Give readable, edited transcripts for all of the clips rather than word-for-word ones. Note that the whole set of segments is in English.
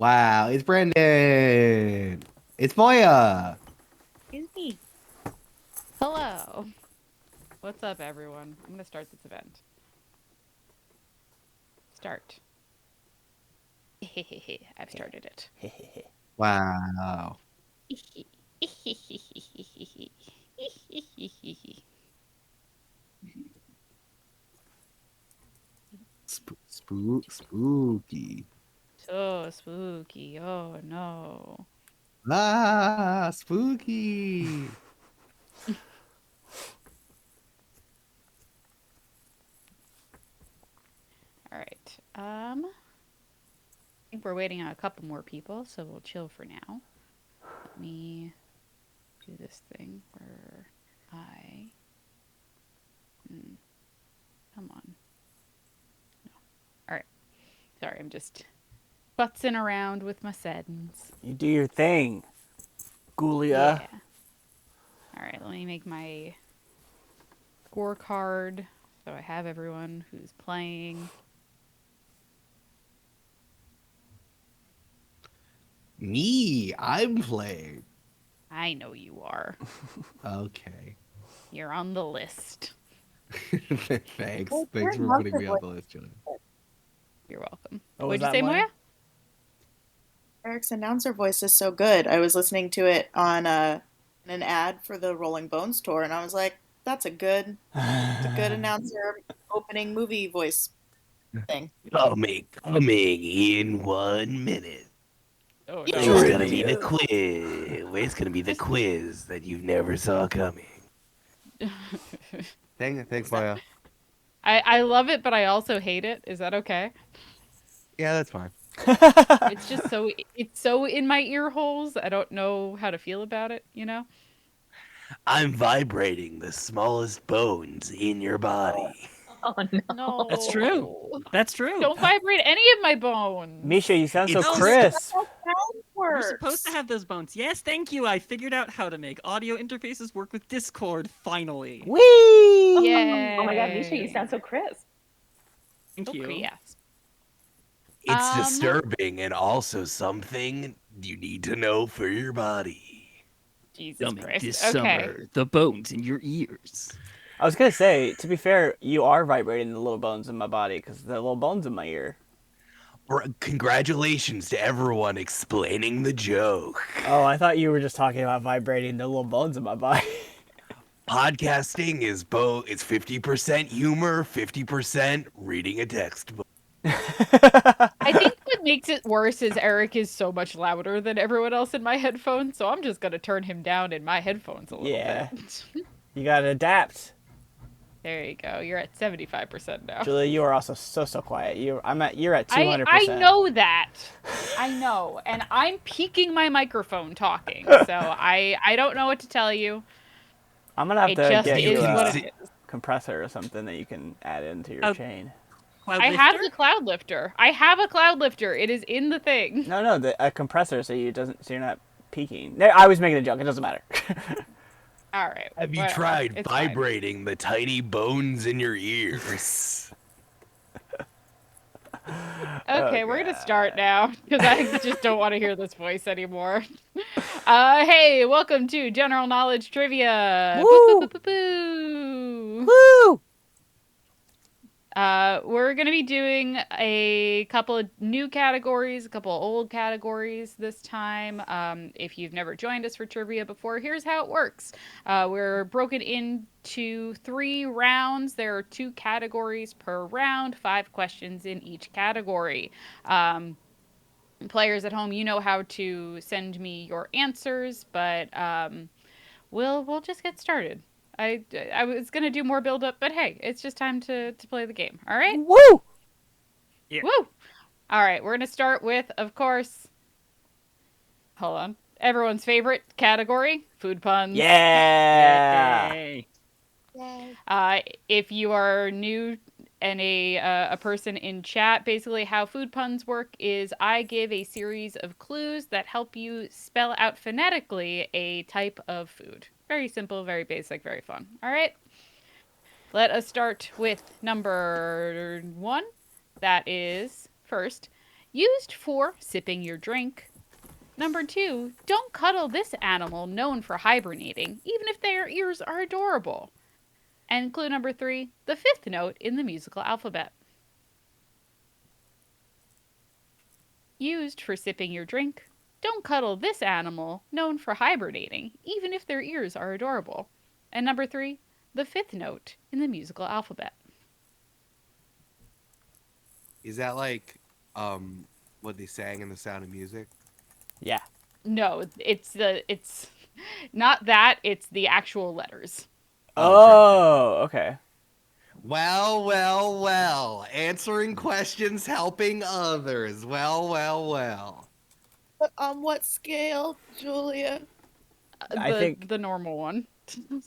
Wow, it's Brandon. It's Moya. Excuse me. Hello. What's up, everyone? I'm gonna start this event. Start. I've started it. Wow. Spooky. So spooky. Oh no. Ah, spooky. All right. I think we're waiting on a couple more people, so we'll chill for now. Let me do this thing where I. Come on. No. All right. Sorry, I'm just futzing around with my settings. You do your thing, Gulia. Yeah. All right, let me make my scorecard so I have everyone who's playing. Me, I'm playing. I know you are. Okay. You're on the list. Thanks. Well, Thanks your for putting announcer me on voice, the list, Julian. You're welcome. What was What'd you that, say, Moya? Moya? Eric's announcer voice is so good. I was listening to it on an ad for the Rolling Bones tour, and I was like, "That's it's a good announcer opening movie voice thing." Coming in 1 minute. Oh You no. It's should gonna be the do. quiz. It's gonna be the Just quiz that you never saw coming. Thanks, Is that Moya. I love it, but I also hate it. Is that okay? Yeah, that's fine. It's just it's so in my ear holes. I don't know how to feel about it, you know? I'm vibrating the smallest bones in your body. Oh no. That's true. No. That's true. Don't vibrate any of my bones. Misha, you sound so It's No, crisp. How sound You're supposed to works. have those bones. Yes, thank you. I figured out how to make audio interfaces work with Discord, finally. Whee! Oh my God, Misha, you Yay. sound so crisp. Thank Okay, you. yes. it's Um, disturbing and also something you need to know for your body. Jesus Coming Christ. this Okay. summer, the bones in your ears. I was gonna say, to be fair, you are vibrating the little bones in my body because the little bones in my ear. Congratulations to everyone explaining the joke. Oh, I thought you were just talking about vibrating the little bones in my body. Podcasting is both. It's 50% humor, 50% reading a textbook. I think what makes it worse is Eric is so much louder than everyone else in my headphones, so I'm just gonna turn him down in my headphones a little Yeah. bit. You gotta adapt. There you go. You're at 75% now. Julia, you are also so quiet. You're at I 200%. know that. I know. And I'm peaking my microphone talking. So I don't know what to tell you. I'm gonna have It to just get You you is can what a it see. is. compressor or something that you can add into your Oh. chain. Cloud I have lifter? the cloud lifter. I have a cloud lifter. It is in the thing. No, a compressor so you're not peaking. There, I was making a joke. It doesn't matter. All right. Have you Whatever. tried It's fine. vibrating the tiny bones in your ears? Okay, we're gonna start now because I just don't want to hear this voice anymore. Hey, welcome to General Knowledge Trivia. Boo, boo, boo, Woo! boo, boo. Woo! We're gonna be doing a couple of new categories, a couple of old categories this time. If you've never joined us for trivia before, here's how it works. We're broken into 3 rounds. There are 2 categories per round, 5 questions in each category. Players at home, you know how to send me your answers, but we'll just get started. I was gonna do more build up, but hey, it's just time to play the game. All right. Woo! Yeah. Woo! All right, we're gonna start with, of course. Hold on. Everyone's favorite category: food puns. Yeah! Yay. If you are new and a person in chat, basically how food puns work is I give a series of clues that help you spell out phonetically a type of food. Very simple, very basic, very fun. All right. Let us start with number 1. That is first. Used for sipping your drink. Number 2, don't cuddle this animal known for hibernating, even if their ears are adorable. And clue number 3, the 5th note in the musical alphabet. Used for sipping your drink. Don't cuddle this animal known for hibernating, even if their ears are adorable. And number 3, the 5th note in the musical alphabet. Is that like what they sang in The Sound of Music? Yeah. No, it's not that, it's the actual letters. Oh, okay. Well, well, well. Answering questions, helping others. Well, well, well. But on what scale, Julia? I think- the normal one.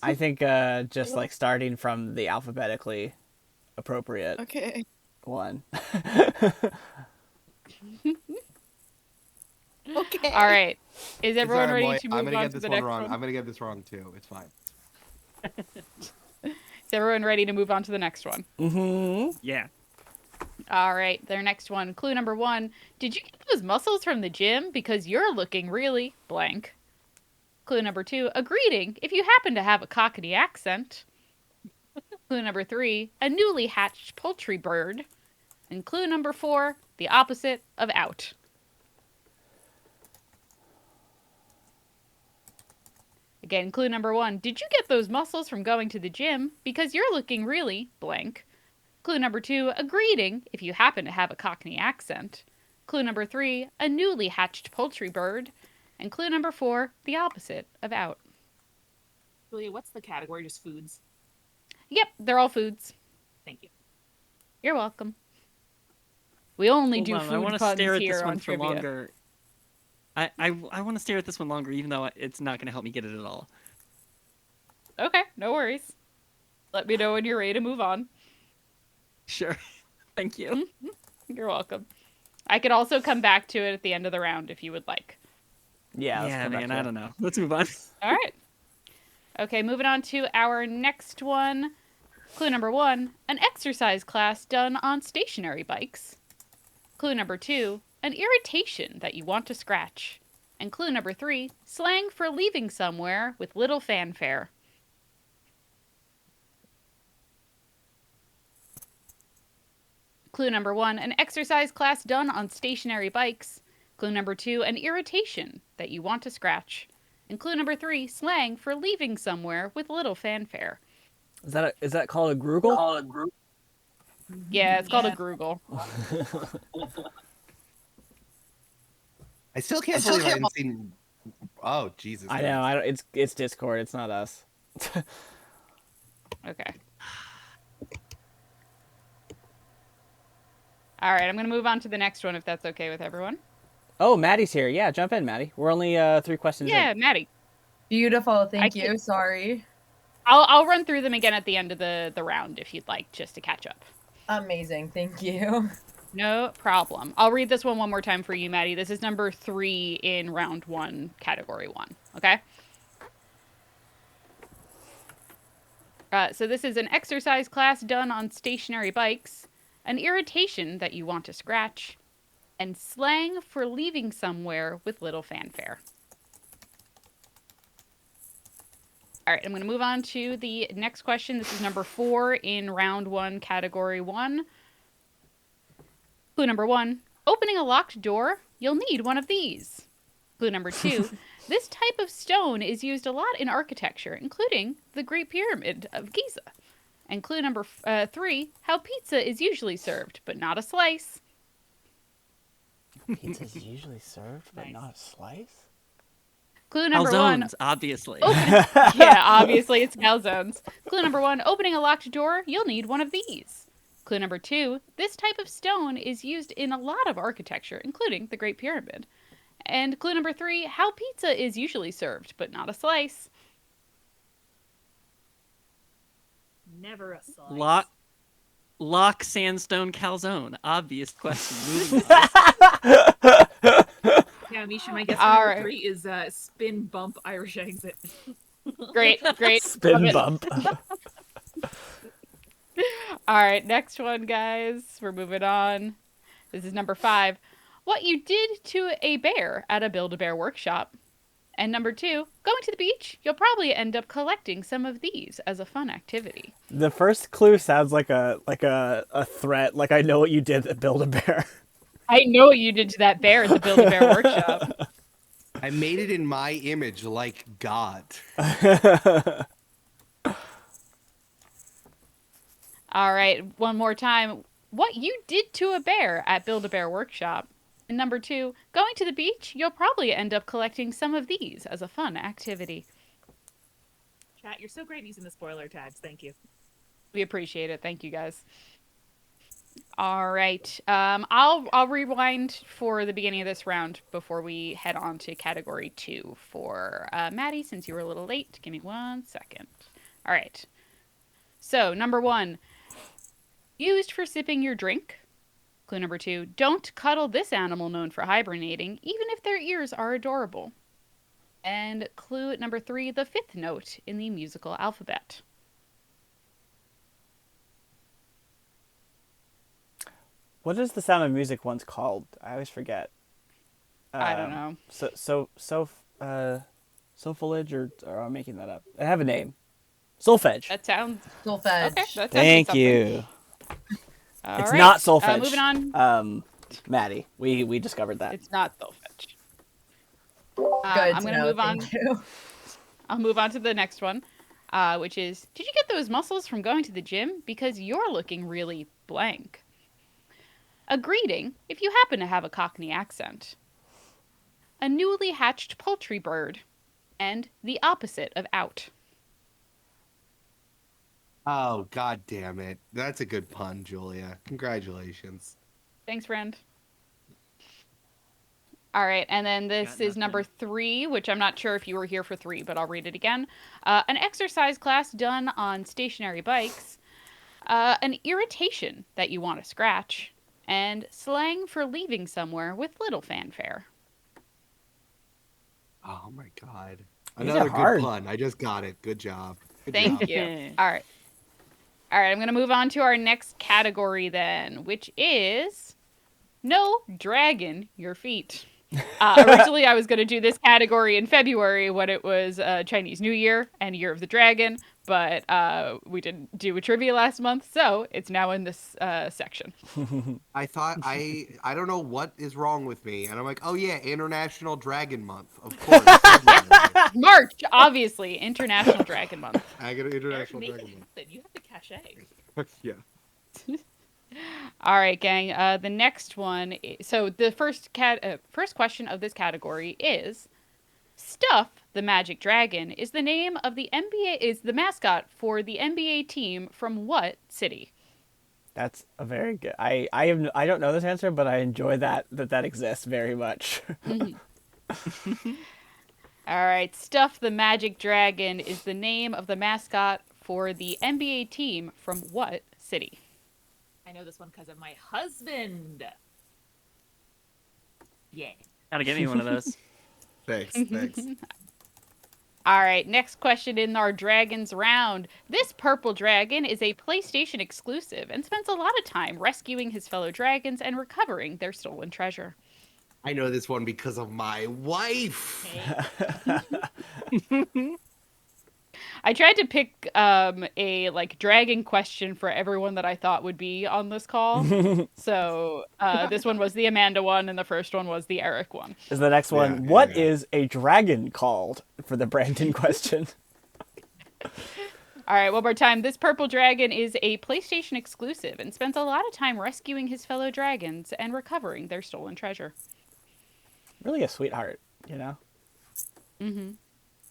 I think just like starting from the alphabetically appropriate Okay. one. Okay. All right. Is It's everyone alright, ready Moy. to I'm move gonna on get to this the one next wrong. one? I'm gonna get this wrong too. It's fine. Is everyone ready to move on to the next one? Mm-hmm. Yeah. All right, their next one. Clue number 1. Did you get those muscles from the gym? Because you're looking really blank. Clue number 2. A greeting if you happen to have a Cockney accent. Clue number 3. A newly hatched poultry bird. And clue number 4. The opposite of out. Again, clue number 1. Did you get those muscles from going to the gym? Because you're looking really blank. Clue number 2, a greeting if you happen to have a Cockney accent. Clue number 3, a newly hatched poultry bird. And clue number 4, the opposite of out. Julia, what's the category? Just foods. Yep, they're all foods. Thank you. You're welcome. We only Hold do on, I food want to puns stare at here this one on for trivia. longer. I want to stare at this one longer, even though it's not going to help me get it at all. Okay, no worries. Let me know when you're ready to move on. Sure. Thank you. You're welcome. I could also come back to it at the end of the round if you would like. Yeah. let's Yeah, come back man, to I it. don't know. Let's move on. All right. Okay, moving on to our next one. Clue number 1, an exercise class done on stationary bikes. Clue number 2, an irritation that you want to scratch. And clue number 3, slang for leaving somewhere with little fanfare. Clue number 1, an exercise class done on stationary bikes. Clue number 2, an irritation that you want to scratch. And clue number 3, slang for leaving somewhere with little fanfare. Is that called a Groogle? Yeah, it's called a Groogle. I still can't believe I haven't seen. Oh Jesus! I know. I don't. It's Discord. It's not us. Okay. All right, I'm going to move on to the next one if that's okay with everyone. Oh, Maddie's here. Yeah, jump in, Maddie. We're only 3 questions Yeah, in. Maddie. Beautiful. Thank I you. could- Sorry. I'll run through them again at the end of the round if you'd like, just to catch up. Amazing. Thank you. No problem. I'll read this one more time for you, Maddie. This is number 3 in round 1, category 1. Okay? So this is an exercise class done on stationary bikes, an irritation that you want to scratch, and slang for leaving somewhere with little fanfare. All right, I'm going to move on to the next question. This is number 4 in round 1, category 1. Clue number 1, opening a locked door, you'll need one of these. Clue number 2, this type of stone is used a lot in architecture, including the Great Pyramid of Giza. And clue number 3, how pizza is usually served, but not a slice. Pizza's usually served, but not a slice. Clue number 1, Calzones, obviously. yeah, obviously it's calzones. Clue number 1, opening a locked door, you'll need one of these. Clue number 2, this type of stone is used in a lot of architecture, including the Great Pyramid. And clue number 3, how pizza is usually served, but not a slice. Never a slice. Lock sandstone calzone. Obvious question. Moving Yeah, Misha, my guess All for right. number 3 is spin bump Irish exit. Great, great. Spin Love it. bump. All right, next one, guys. We're moving on. This is number 5. what you did to a bear at a Build-A-Bear workshop. And number 2, going to the beach, you'll probably end up collecting some of these as a fun activity. The first clue sounds like a threat. Like I know what you did at Build-A-Bear. I know what you did to that bear at the Build-A-Bear workshop. I made it in my image like God. All right, one more time. What you did to a bear at Build-A-Bear workshop. And number 2, going to the beach, you'll probably end up collecting some of these as a fun activity. Chat, you're so great using the spoiler tags. Thank you. We appreciate it. Thank you, guys. All right. I'll rewind for the beginning of this round before we head on to category 2 for Maddie, since you were a little late. Give me 1 second. All right. So, number 1, used for sipping your drink. Clue number 2, don't cuddle this animal known for hibernating, even if their ears are adorable. And clue number 3, the 5th note in the musical alphabet. What is the Sound of Music once called? I always forget. I don't know. Solfege, or I'm making that up. I have a name. Solfege. That sounds... Solfege. Okay, that sounds Thank like you. All It's right. not solfege. Moving on. Maddie, we discovered that. It's not solfege. Good I'm to going to know, move on. thank you. I'll move on to the next one, which is, did you get those muscles from going to the gym? Because you're looking really blank. A greeting if you happen to have a Cockney accent. A newly hatched poultry bird. And the opposite of out. Oh, God damn it. That's a good pun, Julia. Congratulations. Thanks, friend. All right, and then this Got is number 3, which I'm not sure if you were here for 3, but I'll read it again. An exercise class done on stationary bikes. An irritation that you want to scratch. And slang for leaving somewhere with little fanfare. Oh, my God. These Another are hard. good pun. I just got it. Good job. Good Thank job. you. All right. All right, I'm going to move on to our next category then, which is no dragon your feet. Originally, I was going to do this category in February when it was Chinese New Year and Year of the Dragon, but we didn't do a trivia last month, so it's now in this section. I thought I don't know what is wrong with me, and I'm like, oh yeah, International Dragon Month, of course. March, obviously, International Dragon Month. I got an Eric, International make it Dragon happen. You have the cachet. Month. Yeah. All right, gang. The next one. So the first question of this category is: Stuff the Magic Dragon is the name of the mascot for the NBA team from what city? That's a very good. I don't know this answer, but I enjoy that exists very much. All right, Stuff the Magic Dragon is the name of the mascot for the NBA team from what city? I know this one because of my husband. Yeah. Gotta give me one of those. Thanks. Thanks. All right, next question in our Dragons round. This purple dragon is a PlayStation exclusive and spends a lot of time rescuing his fellow dragons and recovering their stolen treasure. I know this one because of my wife. I tried to pick a dragon question for everyone that I thought would be on this call. So this one was the Amanda one, and the first one was the Eric one. Is the next one? Yeah, What yeah. is a dragon called? For the Brandon question. All right, one more time. This purple dragon is a PlayStation exclusive and spends a lot of time rescuing his fellow dragons and recovering their stolen treasure. Really a sweetheart, you know. Mm-hmm.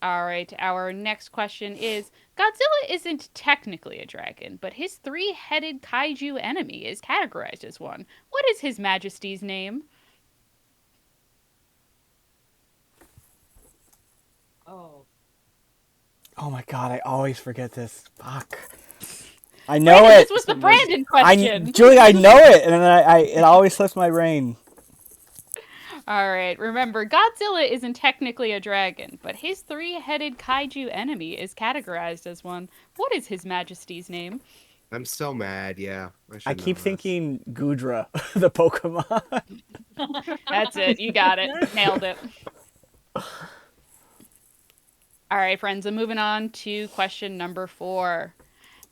All right, our next question is, Godzilla isn't technically a dragon, but his 3-headed kaiju enemy is categorized as one. What is His Majesty's name? Oh my god, I always forget this. Fuck. I know Brandon, it. This was the Brandon question. Julie, I know it, and then it always slips my brain. All right, remember, Godzilla isn't technically a dragon, but his 3-headed kaiju enemy is categorized as one. What is His Majesty's name? I'm so mad. Yeah, I I should keep know this. thinking Gudra, the Pokemon. That's it. You got it. Nailed it. All right, friends. I'm moving on to question number 4.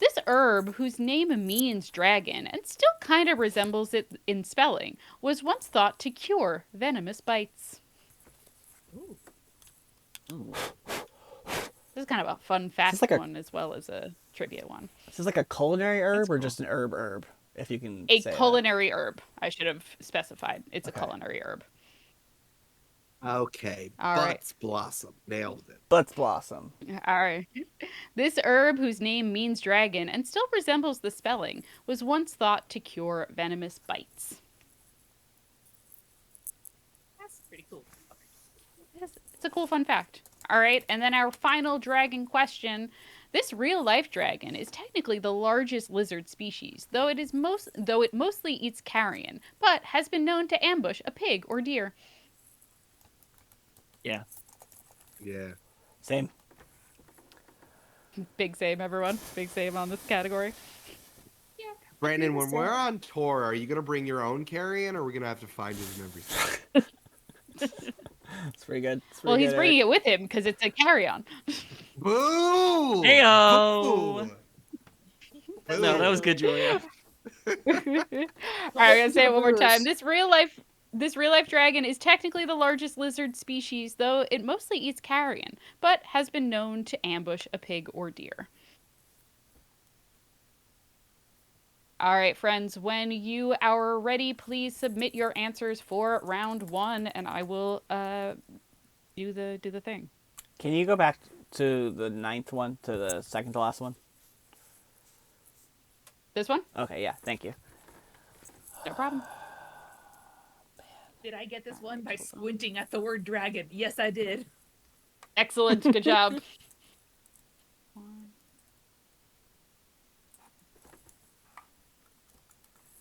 This herb, whose name means dragon and still kind of resembles it in spelling, was once thought to cure venomous bites. Ooh. This is kind of a fun fact like a- one as well as a trivia one. Is this like a culinary herb or cool. just an herb? If you can A say that. culinary herb. I should have specified. It's Okay. a culinary herb. Okay, All right. Butts Blossom. Nailed it. Butts Blossom. All right. This herb, whose name means dragon and still resembles the spelling, was once thought to cure venomous bites. That's pretty cool. It's a cool fun fact. All right, and then our final dragon question. This real-life dragon is technically the largest lizard species, though it mostly eats carrion, but has been known to ambush a pig or deer. Yeah. Yeah. Same. Big same, everyone. Big same on this category. Brandon, when we're on tour, are you gonna bring your own carrion, or are we gonna have to find it in every state? It's pretty good. It's pretty Well, he's good, bringing it with him because it's a carry-on. Boo! Heyo! Boo! No, that was good, Julia. All right, I'm gonna say it one more time. This real life dragon is technically the largest lizard species, though it mostly eats carrion, but has been known to ambush a pig or deer. All right, friends, when you are ready, please submit your answers for round 1, and I will do the thing. Can you go back to the 9th one, to the second to last one? This one? Okay, yeah, thank you. No problem. Did I get this one by squinting at the word dragon? Yes, I did. Excellent. Good job.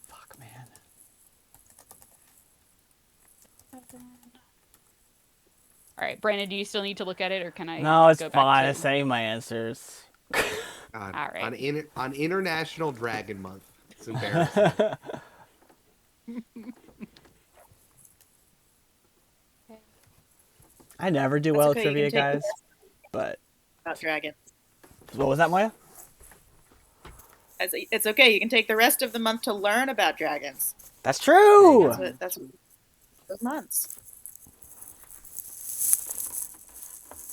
Fuck, man. All right, Brandon, do you still need to look at it, or can I? No, it's go back fine. to- I'm saying my answers. God, All right. on International Dragon Month. It's embarrassing. I never do That's well okay, at you trivia, can take the guys. But About dragons. what was that, Maya? It's okay. You can take the rest of the month to learn about dragons. That's true. That's what those months.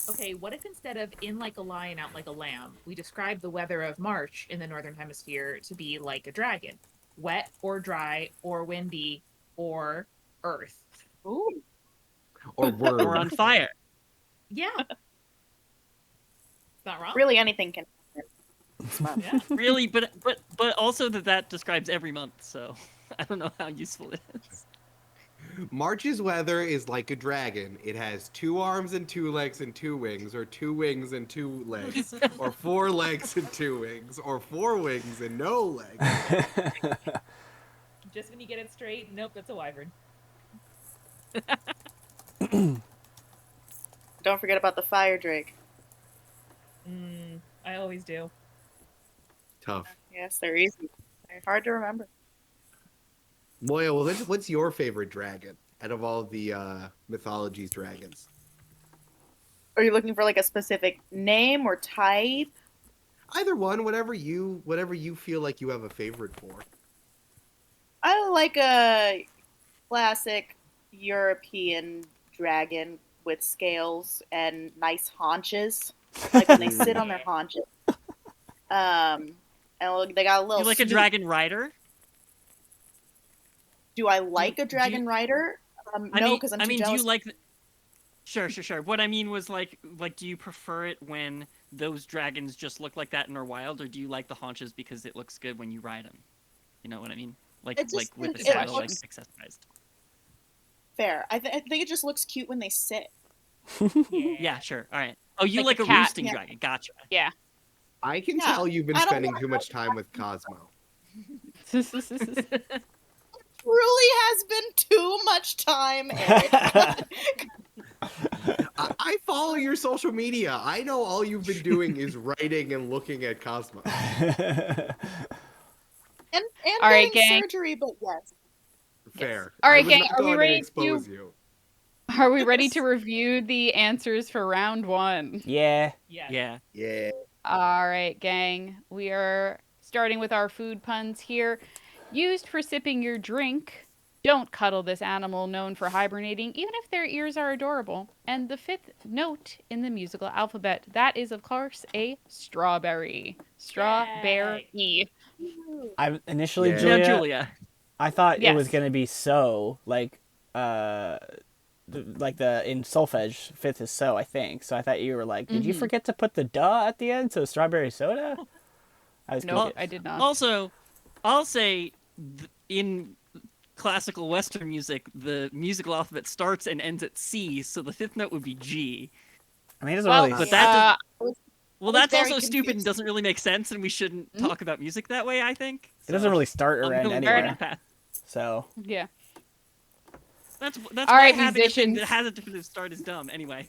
Okay, what if instead of in like a lion, out like a lamb, we describe the weather of March in the Northern Hemisphere to be like a dragon? Wet or dry or windy or earth. Ooh. Or word. Or on fire. Yeah. Not wrong? Really, anything can happen this month. Yeah. Really, but also that describes every month, so I don't know how useful it is. March's weather is like a dragon. It has 2 arms and 2 legs and 2 wings, or 2 wings and 2 legs, or 4 legs and 2 wings, or 4 wings and no legs. Just when you get it straight, nope, that's a wyvern. Don't forget about the fire drake. I always do. Tough. Yes, they're easy. They're hard to remember. Moya, well, what's your favorite dragon out of all the mythology's dragons? Are you looking for like a specific name or type? Either one, whatever you feel like you have a favorite for. I like a classic European dragon with scales and nice haunches. Like when they sit on their haunches. And they got a little. You like a snoot. dragon rider? Do I like a dragon rider? No, because I'm too do jealous. you like? Sure. What I mean was like, do you prefer it when those dragons just look like that and are wild, or do you like the haunches because it looks good when you ride them? You know what I mean? Like with the it saddle like looks- accessorized. Fair. I think it just looks cute when they sit. Yeah, sure. All right. Oh, you Like like, a a cat. roosting Yeah. dragon? Gotcha. Yeah. I can Yeah, tell you've been I don't spending want- too much time with Cosmo. Truly has been too much time, Eric. I follow your social media. I know all you've been doing is writing and looking at Cosmo. All right, getting gang. surgery, but yes. Fair. All I right, was gang, not are we going ready to expose to- you. Are we ready to review the answers for round 1? Yeah. Yes. Yeah. Yeah. All right, gang. We are starting with our food puns here. Used for sipping your drink. Don't cuddle this animal known for hibernating, even if their ears are adorable. And the 5th note in the musical alphabet. That is, of course, a strawberry. Strawberry. I initially, Yeah. Now, Julia, Julia. I thought it was Yes. gonna be so like the in solfege 5th is so, I think. So I thought you were like, did you Mhm. forget to put the duh at the end? So strawberry soda. I was No, confused. I did not. Also, I'll say in classical Western music, the musical alphabet starts and ends at C, so the 5th note would be G. I mean, it doesn't Well, really. But that was well, was that's very also stupid and confused. doesn't really make sense, and we shouldn't talk about music that way, I think. It doesn't really start or I'm end going anywhere. down that path. So. Yeah. That's All why right, having a thing musicians. that has a definitive start is dumb. Anyway.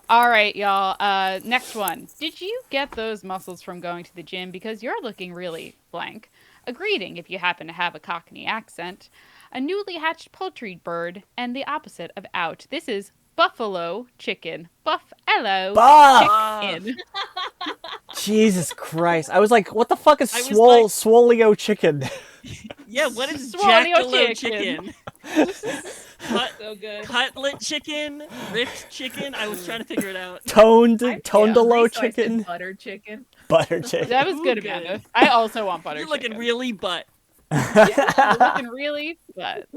All right, y'all. Next one. Did you get those muscles from going to the gym? Because you're looking really blank. A greeting if you happen to have a Cockney accent. A newly hatched poultry bird, and the opposite of out. This is buffalo chicken. Buffalo Buff! chicken. Jesus Christ! I was like, what the fuck is I was like- swolio chicken? Yeah, what is Swallow jackalope chicken. chicken? So good. Cutlet chicken? Ripped chicken? I was trying to figure it out. Toned I'm tondolo hungry, so I said chicken, butter chicken. butter chicken. That was Ooh, good, good. Amanda. I also want butter You're looking chicken. really butt. You're looking really but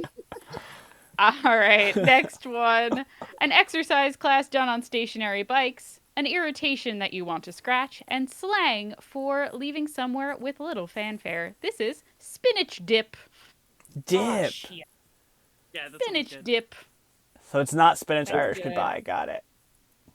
all right, next one. An exercise class done on stationary bikes, an irritation that you want to scratch, and slang for leaving somewhere with little fanfare. This is spinach dip. Dip. Oh, shit. Yeah, that's Spinach good. dip. So it's not spinach That's Irish good. goodbye. Got it.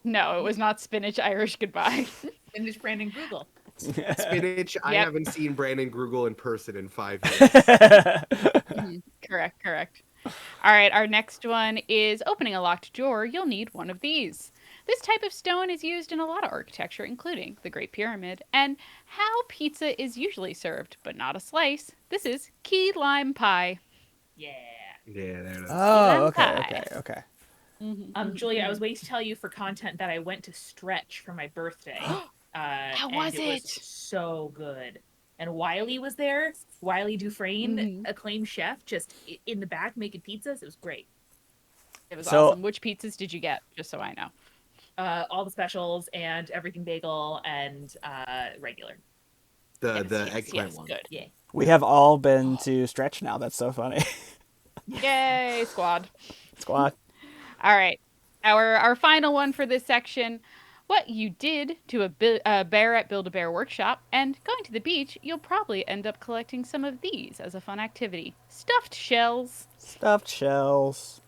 No, it was not spinach Irish goodbye. Finish Brandon Google. Spinach. I Yep. haven't seen Brandon Grugel in person in 5 years. Mhm. Correct. All right, our next one is opening a locked drawer. You'll need one of these. This type of stone is used in a lot of architecture, including the Great Pyramid, and how pizza is usually served, but not a slice. This is key lime pie. Yeah. Yeah, there it is. Oh, okay, Pie. okay. Julia, I was waiting to tell you for content that I went to Stretch for my birthday. How and was it? it? Was so good. And Wiley was there. Wiley Dufresne, Mhm. acclaimed chef, just in the back making pizzas. It was great. It was So- awesome. Which pizzas did you get? Just so I know. All the specials and everything bagel and regular. The Yes, eggplant yes, one. good. Yeah. We have all been to Stretch now. That's so funny. Yay, squad. Squad. All right. Our final one for this section. What you did to a bear at Build-A-Bear Workshop, and going to the beach, you'll probably end up collecting some of these as a fun activity. Stuffed shells. Stuffed shells.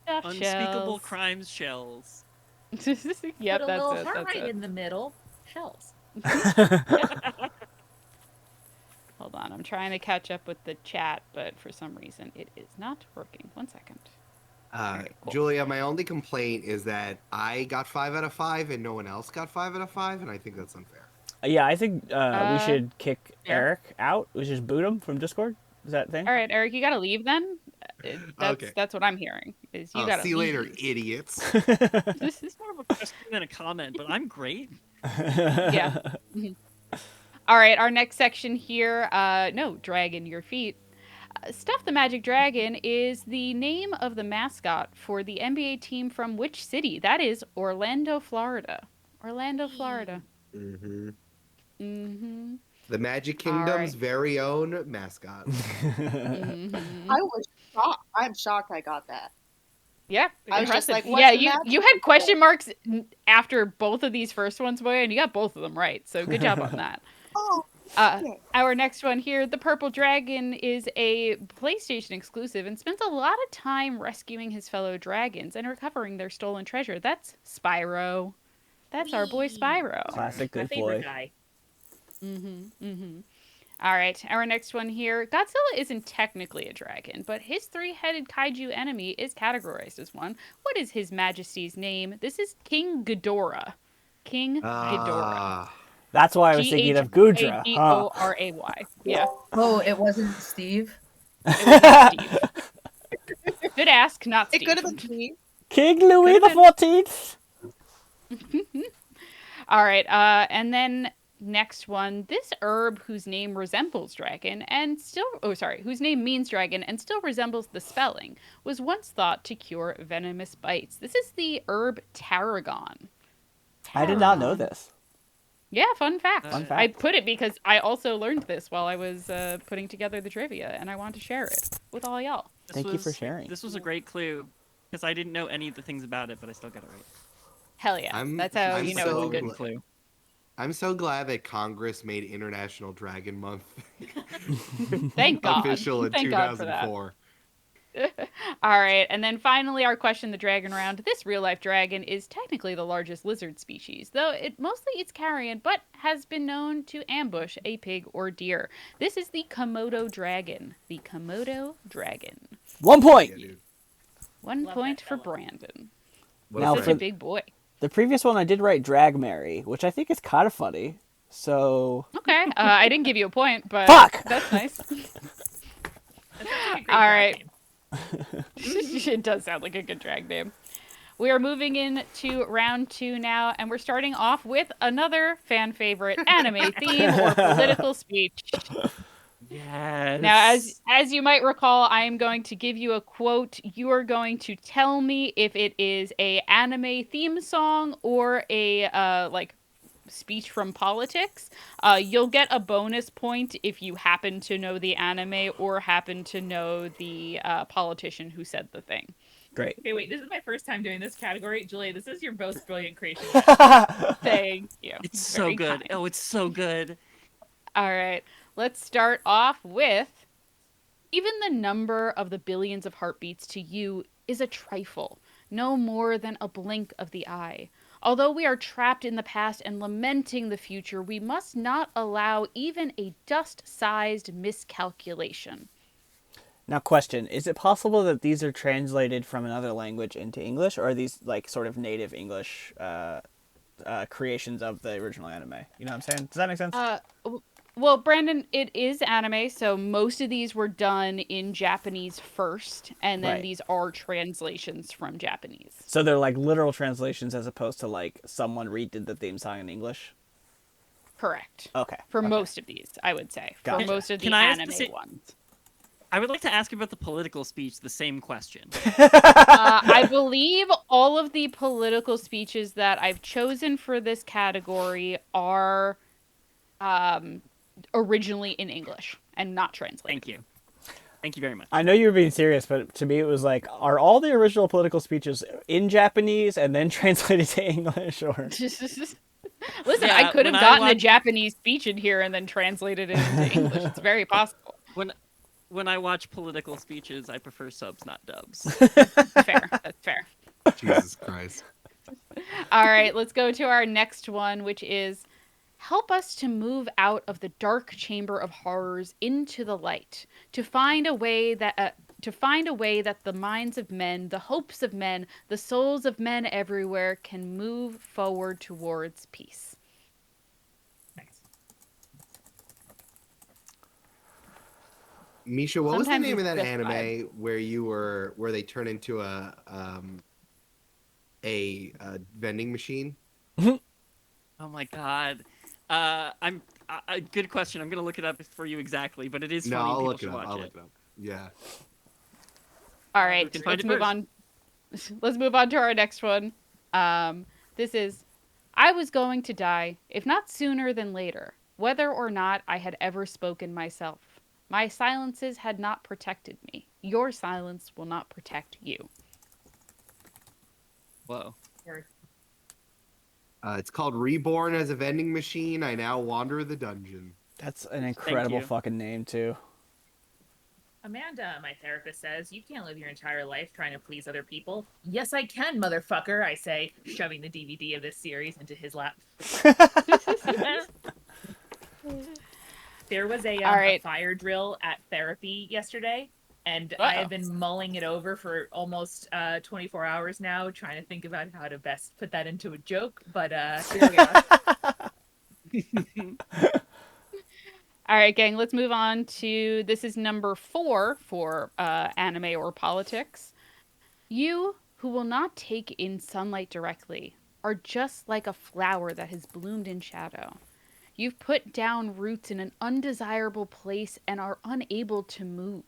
Stuffed Unspeakable shells. crimes shells. Yep, Put a that's little it. heart That's right it. in the middle. Shells. Hold on, I'm trying to catch up with the chat, but for some reason it is not working. 1 second. Alright, cool. Julia, my only complaint is that I got 5 out of 5 and no one else got 5 out of 5, and I think that's unfair. Yeah, I think we should kick yeah. Eric out. We should boot him from Discord. Is that a thing? All right, Eric, you gotta leave then. Okay. That's what I'm hearing. Is you Oh, gotta see you later, leave. idiots. This is more of a question than a comment, but I'm great. Yeah. All right, our next section here. No, dragon your feet. Stuff the Magic Dragon is the name of the mascot for the NBA team from which city? That is Orlando, Florida. Orlando, Florida. hmm Mm-hmm. The Magic All Kingdom's right. very own mascot. Mm-hmm. I was shocked. I'm shocked I got that. Yeah, I was just impressive. like, what's yeah, the you magic had question kingdom? marks after both of these first ones, boy, and you got both of them right. So good job on that. Oh, shit. Our next one here, the Purple Dragon, is a PlayStation exclusive and spends a lot of time rescuing his fellow dragons and recovering their stolen treasure. That's Spyro. That's our boy Whee! Spyro. Classic My good favorite boy. guy. All right, our next one here. Godzilla isn't technically a dragon, but his three-headed kaiju enemy is categorized as one. What is His Majesty's name? This is King Ghidorah. King Ghidorah. Ah, That's why I was thinking of Gudra. Huh? Ghoray. Yeah, Oh, it wasn't Steve. it was not Steve. Good ask, not It Steve. could have been me. King Louis the Could've been. 14th. All right, and then next one. This herb whose name resembles dragon and still, whose name means dragon and still resembles the spelling, was once thought to cure venomous bites. This is the herb tarragon. I did not know Tarragon. this. Yeah, fun fact. Fun I fact. put it because I also learned this while I was putting together the trivia, and I wanted to share it with all y'all. Thank you for sharing. This was a great clue because I didn't know any of the things about it, but I still got it right. Hell yeah, that's how I'm you know so it's a good glad- clue. I'm so glad that Congress made International Dragon Month Thank God. official in Thank God for that. 2004. All right, and then finally our question, the dragon round. This real-life dragon is technically the largest lizard species, though it mostly eats carrion, but has been known to ambush a pig or deer. This is the Komodo dragon. The Komodo dragon. 1 point. Yeah, dude. 1 Love point that for fella. Brandon. What Now a Such friend. a big boy. The previous one I did write Drag Mary, which I think is kind of funny. So Okay, I didn't give you a point, but Fuck! that's nice. That sounds like a great All drag right. name. It does sound like a good drag name. We are moving into round 2 now, and we're starting off with another fan favorite anime theme or political speech. Yes. Now, as you might recall, I am going to give you a quote. You are going to tell me if it is a anime theme song or a speech from politics. You'll get a bonus point if you happen to know the anime or happen to know the politician who said the thing. great. Okay, wait. This is my first time doing this category. Julia, this is your most brilliant creation. Thank you. It's so Very good. kind. Oh, it's so good. All right, let's start off with even the number of the billions of heartbeats to you is a trifle, no more than a blink of the eye. Although we are trapped in the past and lamenting the future, we must not allow even a dust-sized miscalculation. Now, question: is it possible that these are translated from another language into English, or are these like sort of native English creations of the original anime? You know what I'm saying? Does that make sense? Well, Brandon, it is anime, so most of these were done in Japanese first, and then Right. these are translations from Japanese. So they're like literal translations as opposed to like someone redid the theme song in English. Correct. Okay. For okay. most of these, I would say. Gotcha. For most of the Can I ask the anime same- ones. I would like to ask about the political speech the same question. I believe all of the political speeches that I've chosen for this category are originally in English and not translated. Thank you. Thank you very much. I know you were being serious, but to me it was like, are all the original political speeches in Japanese and then translated to English, or? Listen, Yeah, I could have when I gotten a watch- Japanese speech in here and then translated it into English. It's very possible. When I watch political speeches, I prefer subs, not dubs. Fair. That's fair. Jesus Christ. All right, let's go to our next one, which is help us to move out of the dark chamber of horrors into the light, to find a way that the minds of men, the hopes of men, the souls of men everywhere can move forward towards peace. Nice. Misha, what was the Sometimes name of it's that just anime where they turn into a vending machine? Oh my god. Good question. I'm gonna look it up for you exactly, but it is No, funny. I'll People look it should up. watch I'll it. look it up. Yeah. All We right, can find let's it move first. on. Let's move on to our next one. This is, I was going to die, if not sooner than later, whether or not I had ever spoken myself. My silences had not protected me. Your silence will not protect you. Whoa. It's called Reborn as a Vending Machine. I now wander the dungeon. That's an incredible you. fucking name too. Amanda, my therapist, says, you can't live your entire life trying to please other people. Yes, I can, motherfucker, I say, shoving the DVD of this series into his lap. There was a All right. fire drill at therapy yesterday, and I Uh-oh. have been mulling it over for almost 24 hours now, trying to think about how to best put that into a joke, but here we are. All right, gang, let's move on to this is number 4 for anime or politics. You who will not take in sunlight directly are just like a flower that has bloomed in shadow. You've put down roots in an undesirable place and are unable to move.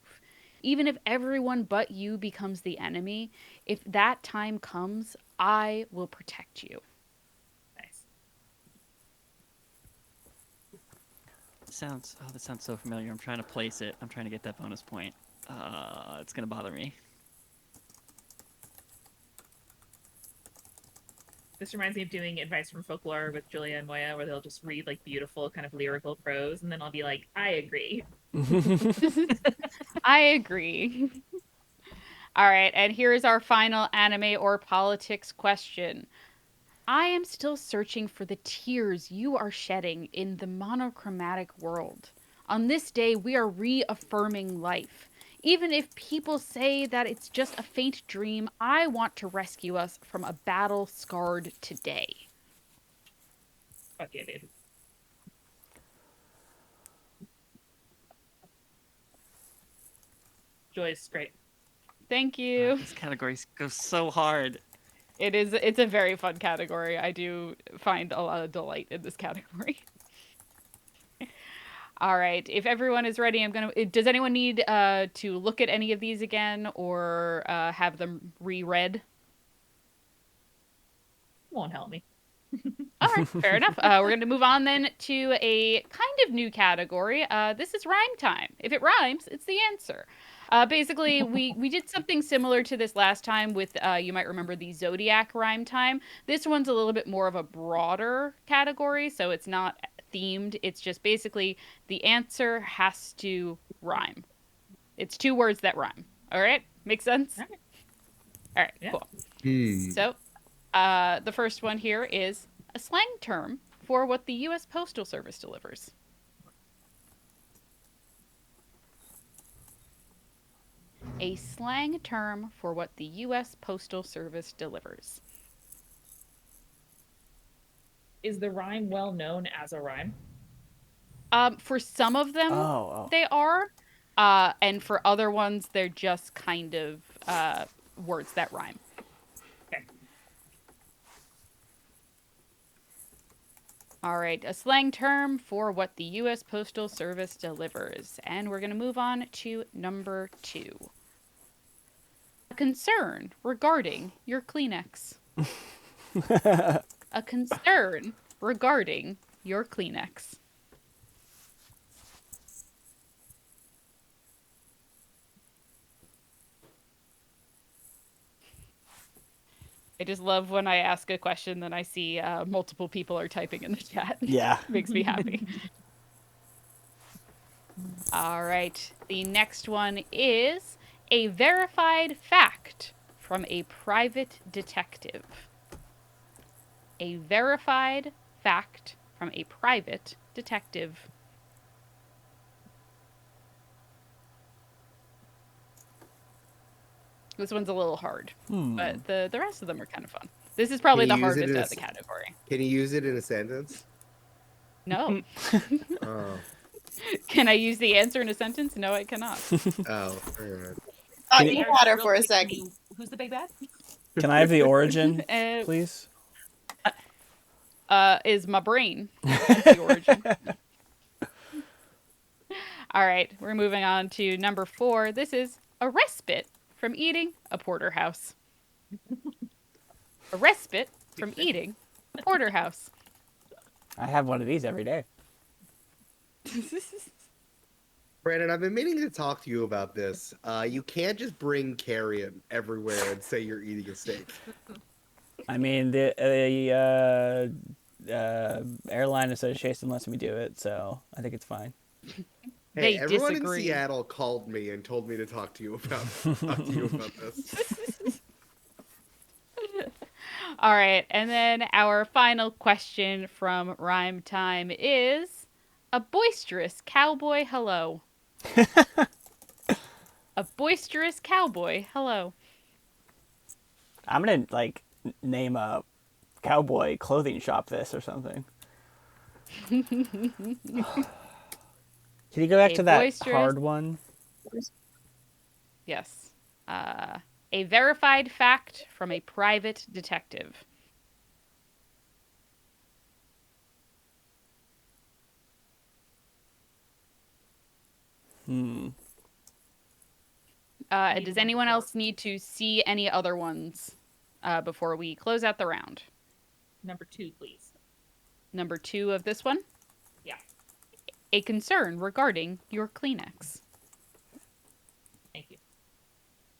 Even if everyone but you becomes the enemy, if that time comes, I will protect you. Nice. That sounds so familiar. I'm trying to place it. I'm trying to get that bonus point. It's gonna bother me. This reminds me of doing advice from folklore with Julia and Moya, where they'll just read like beautiful kind of lyrical prose, and then I'll be like, I agree. I agree. All right, and here's our final anime or politics question. I am still searching for the tears you are shedding in the monochromatic world. On this day, we are reaffirming life. Even if people say that it's just a faint dream, I want to rescue us from a battle scarred today. Fuck yeah, dude. Joy's great. Thank you. These categories go so hard. It's a very fun category. I do find a lot of delight in this category. All right. If everyone is ready, does anyone need to look at any of these again or have them reread? Won't help me. All right, fair enough. We're going to move on then to a kind of new category. This is rhyme time. If it rhymes, it's the answer. Basically, we did something similar to this last time with, you might remember, the Zodiac rhyme time. This one's a little bit more of a broader category, so it's not themed. It's just basically the answer has to rhyme. It's 2 words that rhyme. All right? Make sense? All right, Yeah. cool. Hmm. So, the first one here is a slang term for what the U.S. Postal Service delivers. A slang term for what the U.S. Postal Service delivers. Is the rhyme well known as a rhyme? For some of them, Oh. they are. And for other ones, they're just kind of words that rhyme. Okay. All right, a slang term for what the U.S. Postal Service delivers. And we're going to move on to number 2. A concern regarding your Kleenex. A concern regarding your Kleenex. I just love when I ask a question, then I see multiple people are typing in the chat. Yeah. Makes me happy. All right. The next one is a verified fact from a private detective. A verified fact from a private detective. This one's a little hard, but the rest of them are kind of fun. This is probably the Can you use it hardest in a out of the s- category. Can you use it in a sentence? No. Oh. Can I use the answer in a sentence? No, I cannot. Oh. All right. Thought Can you you- had her Real for a quick, second. Who's the big bad? Can I have the origin, Uh, please? Is my brain. That's the origin. All right, we're moving on to number 4. This is a respite from eating a porterhouse. A respite from eating a porterhouse. I have one of these every day. Brandon, I've been meaning to talk to you about this. You can't just bring carrion everywhere and say you're eating a steak. I mean, the airline association lets me do it, so I think it's fine. Hey, They everyone disagree. in Seattle called me and told me to talk to you about this. All right, and then our final question from Rhyme Time is a boisterous cowboy hello. A boisterous cowboy hello. I'm gonna name a cowboy clothing shop this or something. Can you go back A to that boisterous- hard one? Yes. A verified fact from a private detective. Hmm. Does anyone else need to see any other ones before we close out the round? Number 2, please. Number 2 of this one? Yeah. A concern regarding your Kleenex. Thank you.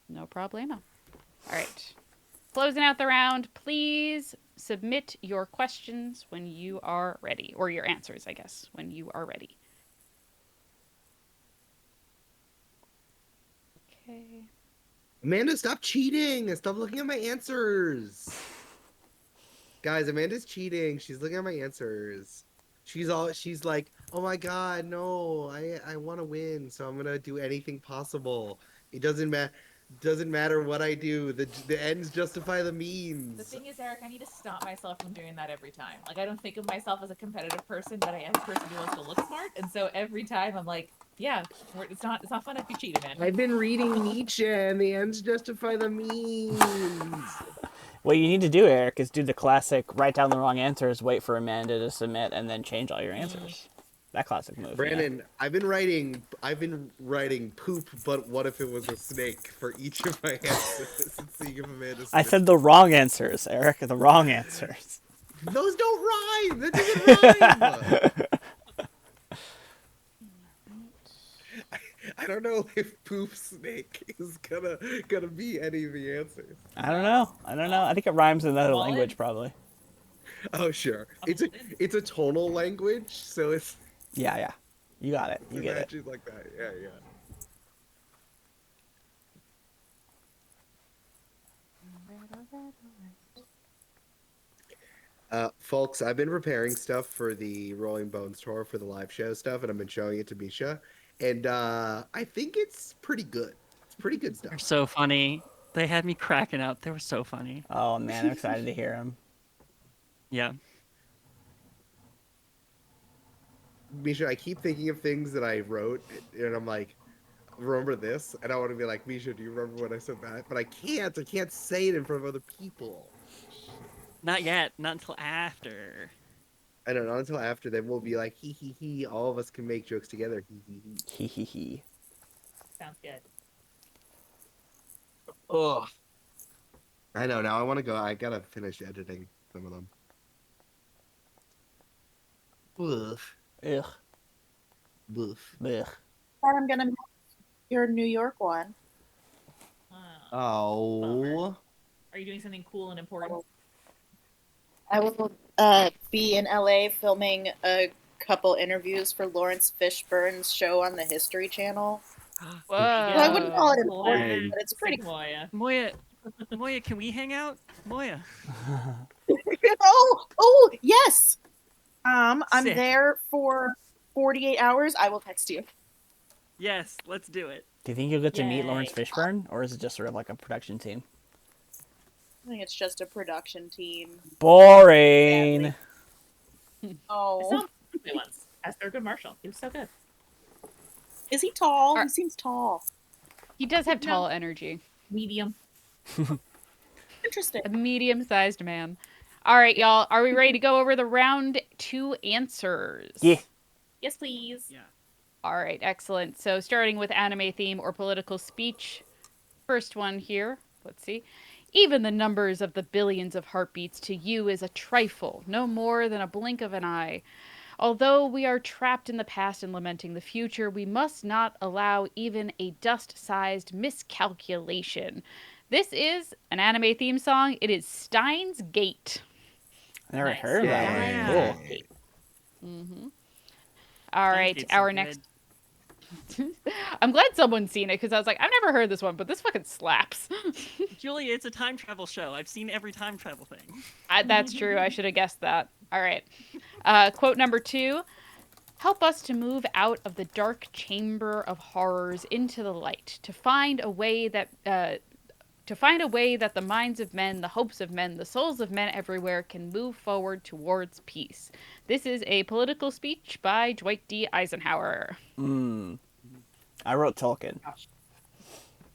No problemo. All right. Closing out the round, please submit your questions when you are ready. Or your answers, I guess, when you are ready. Okay. Amanda, stop cheating! Stop looking at my answers. Guys, Amanda's cheating. She's looking at my answers. She's like, oh my god, no, I want to win, so I'm gonna do anything possible. It doesn't matter what I do. The ends justify the means. The thing is, Eric, I need to stop myself from doing that every time. Like, I don't think of myself as a competitive person, but I am a person who wants to look smart. And so every time I'm like, yeah, it's not fun if you cheat, man. I've been reading Nietzsche, and the ends justify the means. What you need to do, Eric, is do the classic write down the wrong answers, wait for Amanda to submit, and then change all your answers. That classic move. Brandon, I've been writing poop, but what if it was a snake for each of my answers and seeing if Amanda I said the wrong answers, Eric. The wrong answers. those don't rhyme. That doesn't rhyme. I don't know if poop snake is gonna be any of the answers. I don't know. I think it rhymes in another Well, language, probably. Oh sure, it's a tonal language, so it's Yeah. You got it. You get it. matches like that. Yeah. Folks, I've been preparing stuff for the Rolling Bones tour for the live show stuff, and I've been showing it to Misha, and I think it's pretty good. It's pretty good stuff. They're so funny. They had me cracking up. They were so funny. Oh man, I'm excited to hear him. Yeah. Misha, I keep thinking of things that I wrote, and I'm like, remember this? And I want to be like, Misha, do you remember when I said that? But I can't. I can't say it in front of other people. Not yet. Not until after. I don't know. Not until after. Then we'll be like, he. All of us can make jokes together. He. He. Sounds good. Ugh. I know. Now I want to go. I gotta finish editing some of them. Ugh. Ugh. Ugh. Ugh. I'm gonna miss your New York one. Oh. Are you doing something cool and important? I will be in LA filming a couple interviews for Lawrence Fishburne's show on the History Channel. Whoa. Well, I wouldn't call it important, Hey. but it's pretty Sick, Moya. Moya, can we hang out? Moya. Oh, yes. I'm Sick. there for 48 hours. I will text you. Yes, let's do it. Do you think you'll get to meet Yay. Lawrence Fishburne, or is it just sort of like a production team? I think it's just a production team. Boring. I Oh, saw him once as Thurgood Marshall. He was so good. is he tall? Are- He seems tall. He does have No. tall energy. Medium. Interesting. A medium-sized man. All right, y'all. Are we ready to go over the round 2 answers? Yeah. Yes, please. Yeah. All right, excellent. So starting with anime theme or political speech. First one here. Let's see. Even the numbers of the billions of heartbeats to you is a trifle, no more than a blink of an eye. Although we are trapped in the past and lamenting the future, we must not allow even a dust-sized miscalculation. This is an anime theme song. It is Steins Gate. I never Nice. heard of that Yeah. one. Cool. Mm-hmm. All right, It's so our good. next. I'm glad someone's seen it because I was like, I've never heard this one, but this fucking slaps. Julia, it's a time travel show. I've seen every time travel thing. That's true. I should have guessed that. All right. Quote number 2. Help us to move out of the dark chamber of horrors into the light, to find a way that to find a way that the minds of men, the hopes of men, the souls of men everywhere can move forward towards peace. This is a political speech by Dwight D. Eisenhower. I wrote Tolkien.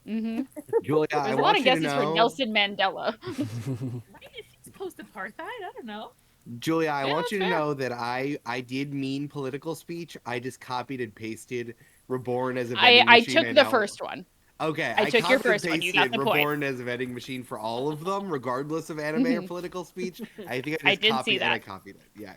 Mm-hmm. Julia, I There's a lot want of you to guesses for know. Nelson Mandela. Right? If he's post-apartheid, I don't know. Julia, I Yeah, want that's you to fair. know that I did mean political speech. I just copied and pasted "Reborn as a vending I machine." took and the now- first one. Okay, I took your copied and first one. You got pasted the point. "Reborn as a vending machine" for all of them, regardless of anime or political speech. I think I I just did copied see and I that. copied it. Yeah,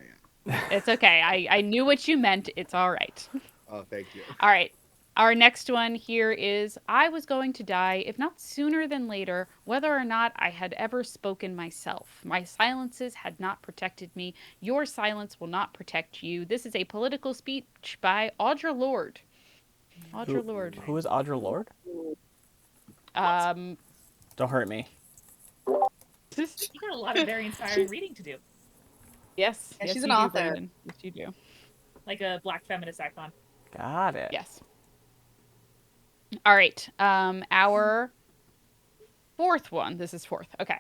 yeah. It's okay. I knew what you meant. It's all right. Oh, thank you. All right. Our next one here is I was going to die, if not sooner than later, whether or not I had ever spoken myself. My silences had not protected me. Your silence will not protect you. This is a political speech by Audre Lorde. Audre Lorde. Who is Audre Lorde? Um, Don't hurt me. You got a lot of very inspiring reading to do, yes. Yeah, Yes, she's you an do, author. Brandon. Yes, you do. like a Black feminist icon. Got it. Yes. All right. Our fourth one. This is fourth. Okay.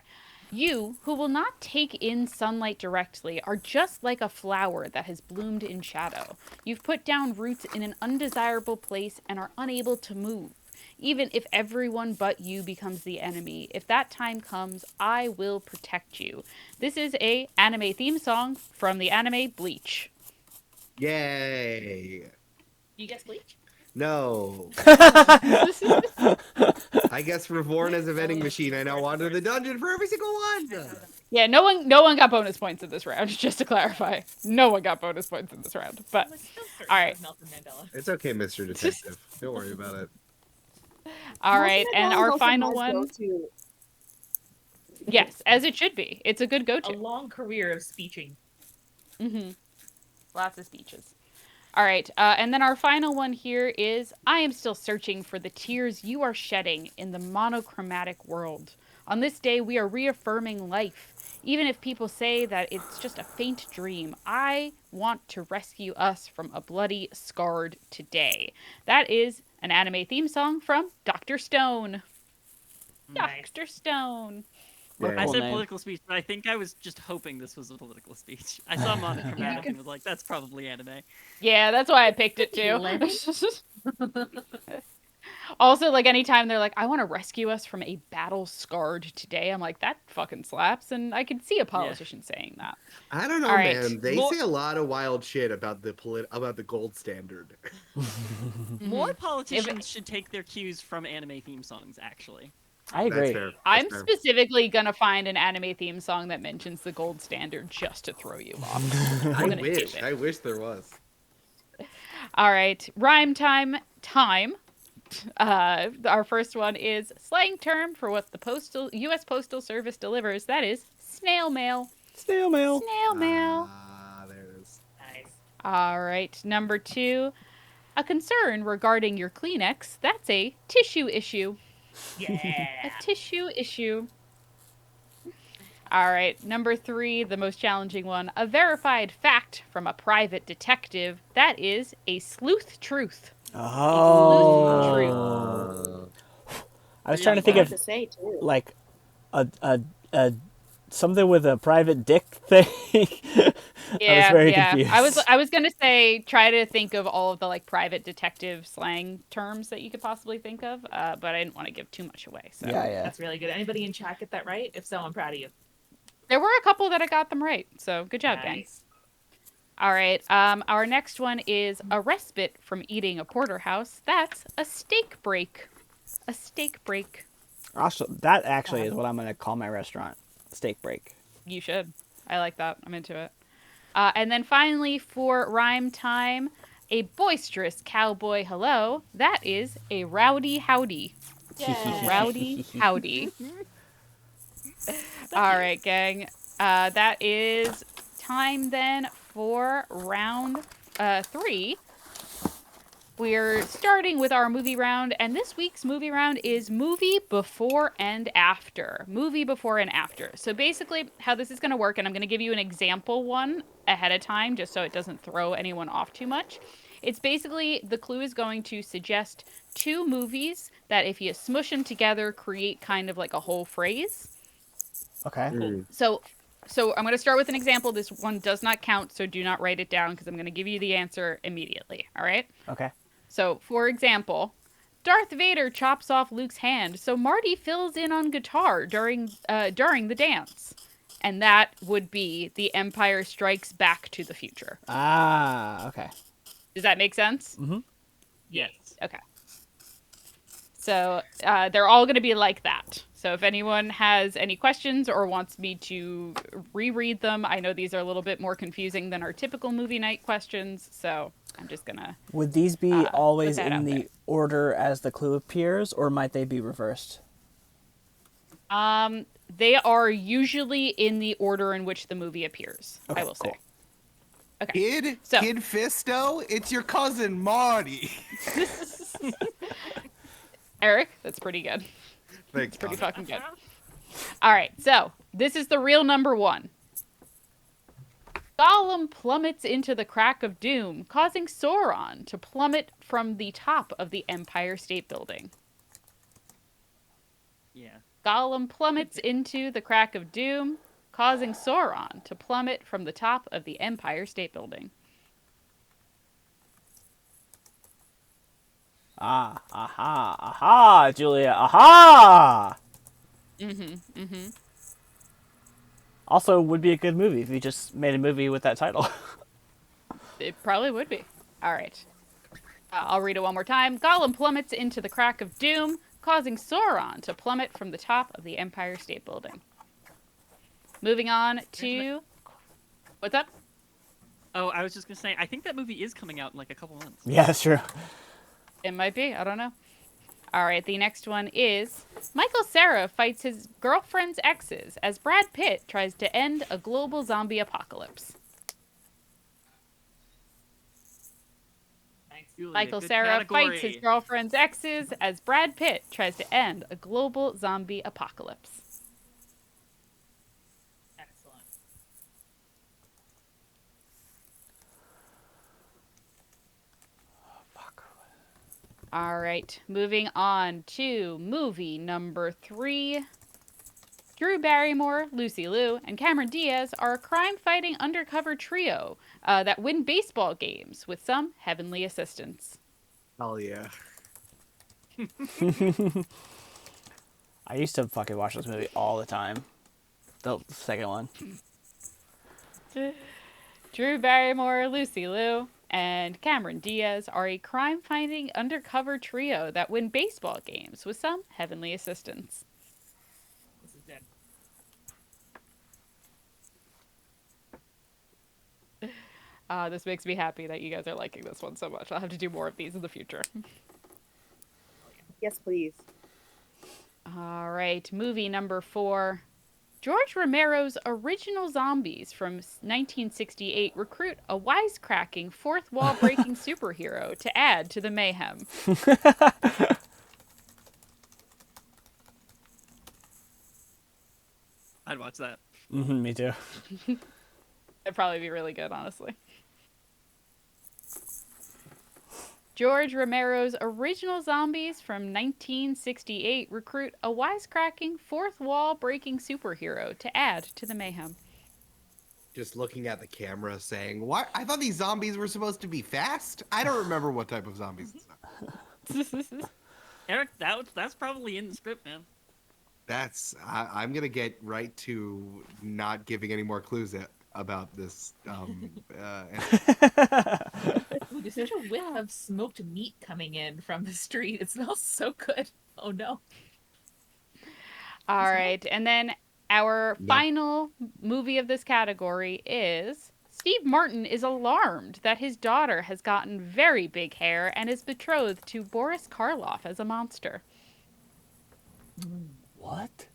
You, who will not take in sunlight directly, are just like a flower that has bloomed in shadow. You've put down roots in an undesirable place and are unable to move. Even if everyone but you becomes the enemy, if that time comes, I will protect you. This is a anime theme song from the anime Bleach. Yay! You guess Bleach? No, I guess "Reborn as a vending machine." I now wander the dungeon for every single one. Yeah, no one got bonus points in this round, just to clarify. No one got bonus points in this round. But I was still certain all it right. was Nelson Mandela. It's okay, Mr. Detective. Don't worry about it. all right, Nelson and Mandela's our also final my one. go-to. Yes, as it should be. It's a good A go-to. long career of speeching. Mm-hmm. Lots of speeches. All right, and then our final one here is I am still searching for the tears you are shedding in the monochromatic world. On this day, we are reaffirming life. Even if people say that it's just a faint dream, I want to rescue us from a bloody, scarred today. That is an anime theme song from Dr. Stone. Nice. Dr. Stone. What Yeah. I cool said name. political speech, but I think I was just hoping this was a political speech. I saw monochromatic and was like, that's probably anime. Yeah, that's why I picked it too. Lemon? Also, like anytime they're like, I want to rescue us from a battle scarred today, I'm like, that fucking slaps. And I could see a politician saying that. I don't know, All right. man. They More- say a lot of wild shit about the about the gold standard. More Mhm. politicians should take their cues from anime theme songs, actually. I agree. That's fair. That's I'm fair. specifically gonna find an anime theme song that mentions the gold standard just to throw you off. I I'm gonna do wish. it. I wish there was. All right, rhyme time. Our first one is slang term for what the U.S. Postal Service delivers. That is snail mail. Snail mail. Snail mail. Ah, there it is. Nice. All right, number 2, a concern regarding your Kleenex. That's a tissue issue. Yeah. A tissue issue. All right, number 3, the most challenging one. A verified fact from a private detective. That is a sleuth truth. Oh. I was trying to think Hard of to say too. like a something with a private dick thing. I was very confused. I was gonna say try to think of all of the like private detective slang terms that you could possibly think of, but I didn't want to give too much away. So Yeah. That's really good. Anybody in chat get that right? If so, I'm proud of you. there were a couple that I got them right. So good job, gang. Nice. All right. Our next one is a respite from eating a porterhouse. That's a steak break. A steak break. Also, that actually is what I'm gonna call my restaurant. Steak break. You should. I like that. I'm into it. And then finally, for rhyme time, a boisterous cowboy hello. That is a rowdy howdy. Rowdy howdy. All right, gang. That is time then for round 3. We're starting with our movie round, and this week's movie round is movie before and after. Movie before and after. So basically, how this is going to work, and I'm going to give you an example one ahead of time, just so it doesn't throw anyone off too much. It's basically, the clue is going to suggest two movies that, if you smush them together, create kind of like a whole phrase. Okay. So I'm going to start with an example. This one does not count, so do not write it down because I'm going to give you the answer immediately. All right? Okay. So, for example, Darth Vader chops off Luke's hand, so Marty fills in on guitar during the dance. And that would be The Empire Strikes Back to the Future. Ah, okay. Does that make sense? Mm-hmm. Yes. Okay. So they're all going to be like that. So if anyone has any questions or wants me to reread them, I know these are a little bit more confusing than our typical movie night questions. So I'm just going to... Would these be always that in out the there. order as the clue appears, or might they be reversed? They are usually in the order in which the movie appears, Okay, I will cool. say. Okay. Kid So- Fisto, it's your cousin Marty. Eric, that's pretty good. Thanks, Pretty Connor. fucking good. All right, so this is the real number one. Gollum plummets into the crack of doom, causing Sauron to plummet from the top of the Empire State Building. Yeah. Gollum plummets into the crack of doom, causing Sauron to plummet from the top of the Empire State Building. Aha, Julia, aha! Mm-hmm. Also, would be a good movie if you just made a movie with that title. It probably would be. All right. I'll read it one more time. Gollum plummets into the crack of doom, causing Sauron to plummet from the top of the Empire State Building. Moving on to... What's up? Oh, I was just gonna say, I think that movie is coming out in like a couple months. Yeah, that's true. It might be. I don't know. All right, the next one is... Michael Cera fights his girlfriend's exes as Brad Pitt tries to end a global zombie apocalypse. Julia, Michael good Cera fights his category. girlfriend's exes as Brad Pitt tries to end a global zombie apocalypse. Excellent. All right, moving on to movie number 3. Drew Barrymore, Lucy Liu, and Cameron Diaz are a crime-fighting undercover trio that win baseball games with some heavenly assistance. Hell yeah. I used to fucking watch this movie all the time. The second one. Drew Barrymore, Lucy Liu, and Cameron Diaz are a crime-fighting undercover trio that win baseball games with some heavenly assistance. This is dead. This makes me happy that you guys are liking this one so much. I'll have to do more of these in the future. Yes, please. All right, movie number 4. George Romero's original zombies from 1968 recruit a wisecracking, fourth wall breaking superhero to add to the mayhem. I'd watch that. Me too. That'd probably be really good, honestly. George Romero's original zombies from 1968 recruit a wisecracking, fourth wall breaking superhero to add to the mayhem. Just looking at the camera saying, "What? I thought these zombies were supposed to be fast? I don't remember what type of zombies these are." Eric, that's probably in the script, man. I'm going to get right to not giving any more clues about this. Ooh, there's such a whiff of smoked meat coming in from the street. It smells so good. Oh no. All right, and then our No. final movie of this category is Steve Martin is alarmed that his daughter has gotten very big hair and is betrothed to Boris Karloff as a monster. What?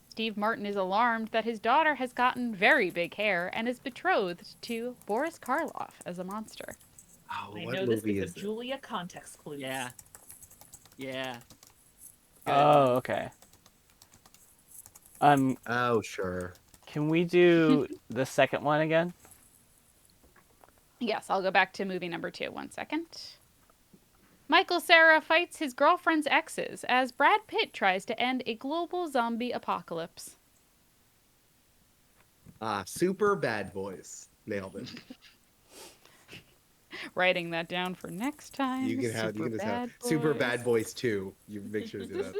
Steve Martin is alarmed that his daughter has gotten very big hair and is betrothed to Boris Karloff as a monster. Oh, I what know this movie is is a it? Julia context clue. Yeah. Yeah. Oh, okay. Oh, sure. Can we do the second one again? Yes, I'll go back to movie number 2. 1 second. Michael Cera fights his girlfriend's exes as Brad Pitt tries to end a global zombie apocalypse. Super Bad Boys. Nailed it. Writing that down for next time. You can Super just have Bad Super Boys. Bad Boys 2. You make sure to do that.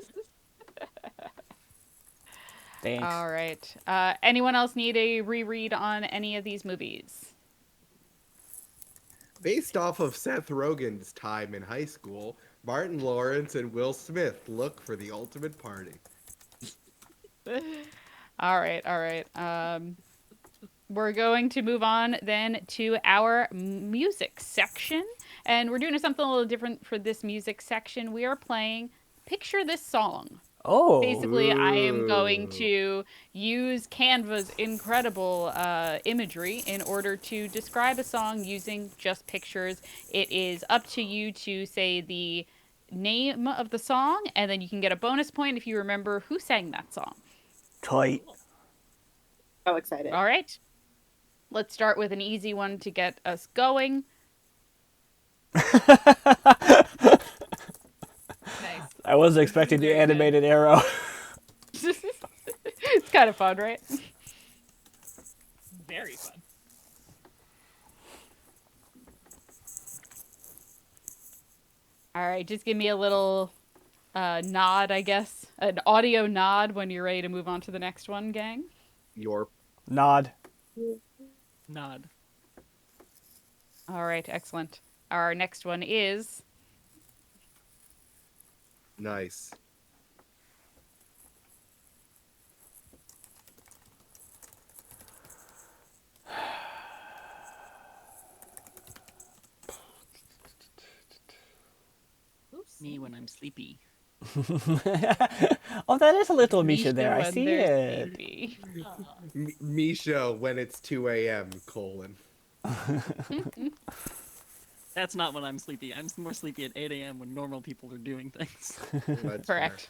Thanks. All right. Anyone else need a reread on any of these movies? Based off of Seth Rogen's time in high school, Martin Lawrence and Will Smith look for the ultimate party. All right. We're going to move on then to our music section. And we're doing something a little different for this music section. We are playing Picture This Song. Oh. Basically, I am going Ooh. to use Canva's incredible imagery in order to describe a song using just pictures. It is up to you to say the name of the song, and then you can get a bonus point if you remember who sang that song. Tight. So excited. All right. Let's start with an easy one to get us going. Nice. I wasn't expecting the Very good. animated arrow. It's kind of fun, right? Very fun. All right, just give me a little nod, I guess. An audio nod when you're ready to move on to the next one, gang. Your Nod. Nod. All right, excellent. Our next one is nice. Oops. Me when I'm sleepy. Oh, that is a little Misha Misha there. I when see they're it. sleepy. Misha when it's 2 a.m. : That's not when I'm sleepy. I'm more sleepy at 8 a.m. when normal people are doing things. That's Correct.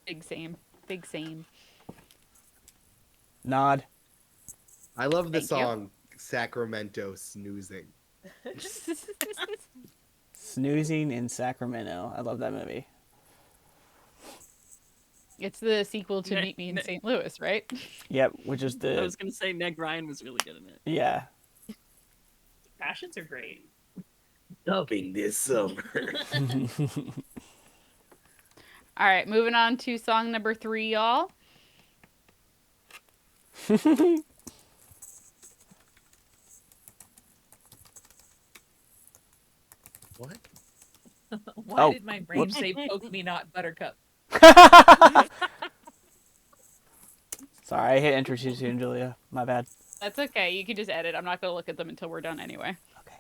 Big same. Big same. Nod. fair. I love the Thank you. song Sacramento Snoozing. Snoozing in Sacramento. I love that movie. It's the sequel to Ne- Meet Me in ne- St. Louis, right? Yep, which is I the was gonna say Meg Ryan was really good in it. yeah. Passions are great. Dubbing this summer. All right, moving on to song number 3, y'all. What? Why Oh, did my brain whoops. say poke me not buttercup? Sorry, I hit enter too soon, Julia. My bad. That's okay. You can just edit. I'm not going to look at them until we're done anyway. Okay.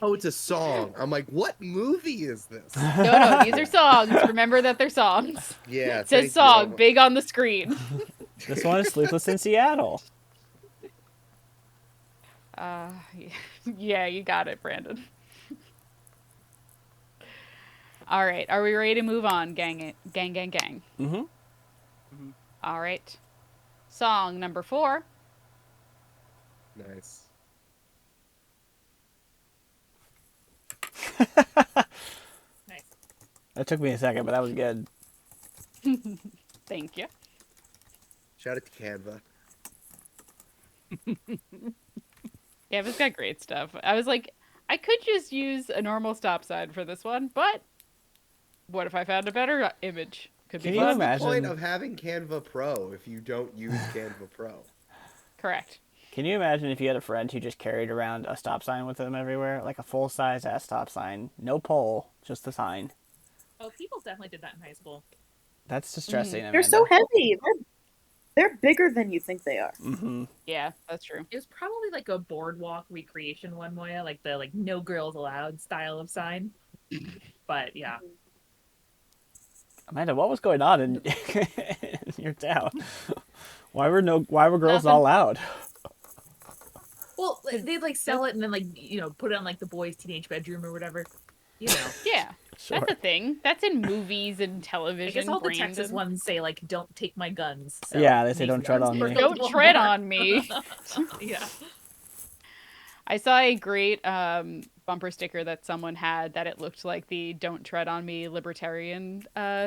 Oh, it's a song. I'm like, what movie is this? No, these are songs. Remember that they're songs. Yeah, It says song, big on the screen. This one is Sleepless in Seattle. Yeah, you got it, Brandon. All right, are we ready to move on, gang? Mm-hmm. All right. Song number 4. Nice. Nice. That took me a second, but that was good. Thank you. Shout out to Canva. Yeah, it's got great stuff. I was like, I could just use a normal stop sign for this one, but what if I found a better image? Could be Can you fun. What's the point imagine? of having Canva Pro if you don't use Canva Pro? Correct. Can you imagine if you had a friend who just carried around a stop sign with them everywhere? Like a full-size ass stop sign. No pole, just the sign. Oh, people definitely did that in high school. That's distressing, They're Amanda. so heavy. They're bigger than you think they are. Mm-hmm. Yeah, that's true. It was probably like a boardwalk recreation one, Moya, like the no girls allowed style of sign. But yeah, Amanda, what was going on in, in your town? Why were girls Nothing. not allowed? well, they'd like sell it and then like put it on like the boys' teenage bedroom or whatever. You know, Yeah. Sure. That's a thing. That's in movies and I television. guess all the Texas branded. ones say like, "Don't take my guns." So Yeah, they it say, makes "Don't the tread guns on feel me." a Don't little tread more- on me. Yeah. I saw a great bumper sticker that someone had that it looked like the "Don't tread on me" libertarian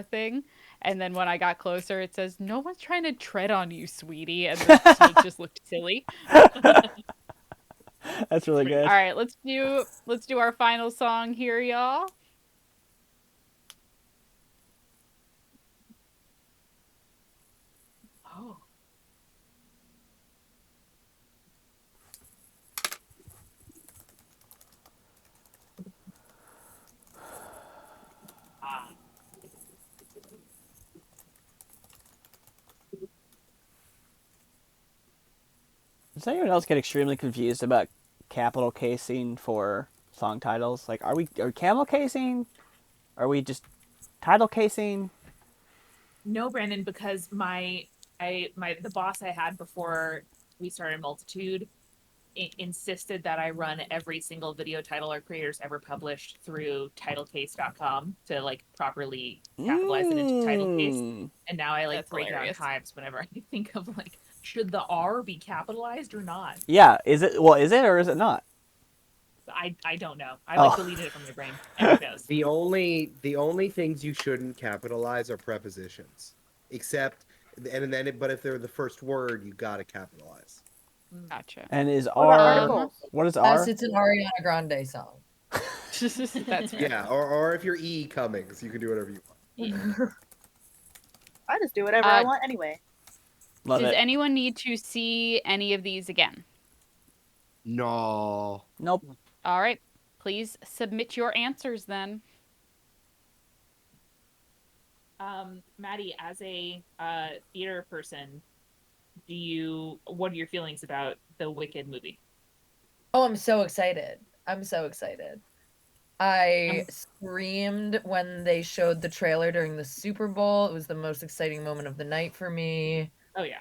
thing, and then when I got closer, it says, "No one's trying to tread on you, sweetie," and the snake just looked silly. That's really good. All right, let's do our final song here, y'all. Oh. Ah. Does anyone else get extremely confused about capital casing for song titles? Like, are we camel casing? Are we just title casing? No, Brandon, because the boss I had before we started Multitude insisted that I run every single video title our creators ever published through titlecase.com to like properly capitalize it into title case. Mm. And now I like That's break it out in hilarious. times whenever I think of like, should the R be capitalized or not? Yeah, is it? Well, is it or is it not? I don't know. I Oh. like deleted it from my brain. And who knows? The only things you shouldn't capitalize are prepositions, except but if they're the first word, you gotta capitalize. Gotcha. And is What about R? articles? What is R? Unless it's an Ariana Grande song. That's fair. Yeah, or if you're E Cummings, you can do whatever you want. I just do whatever I Uh, want anyway. Love Does it. anyone need to see any of these again? No. Nope. All right, please submit your answers then. Maddie, as a theater person, what are your feelings about the Wicked movie? Oh, I'm so excited. I'm so excited. I screamed when they showed the trailer during the Super Bowl. It was the most exciting moment of the night for me. Oh yeah.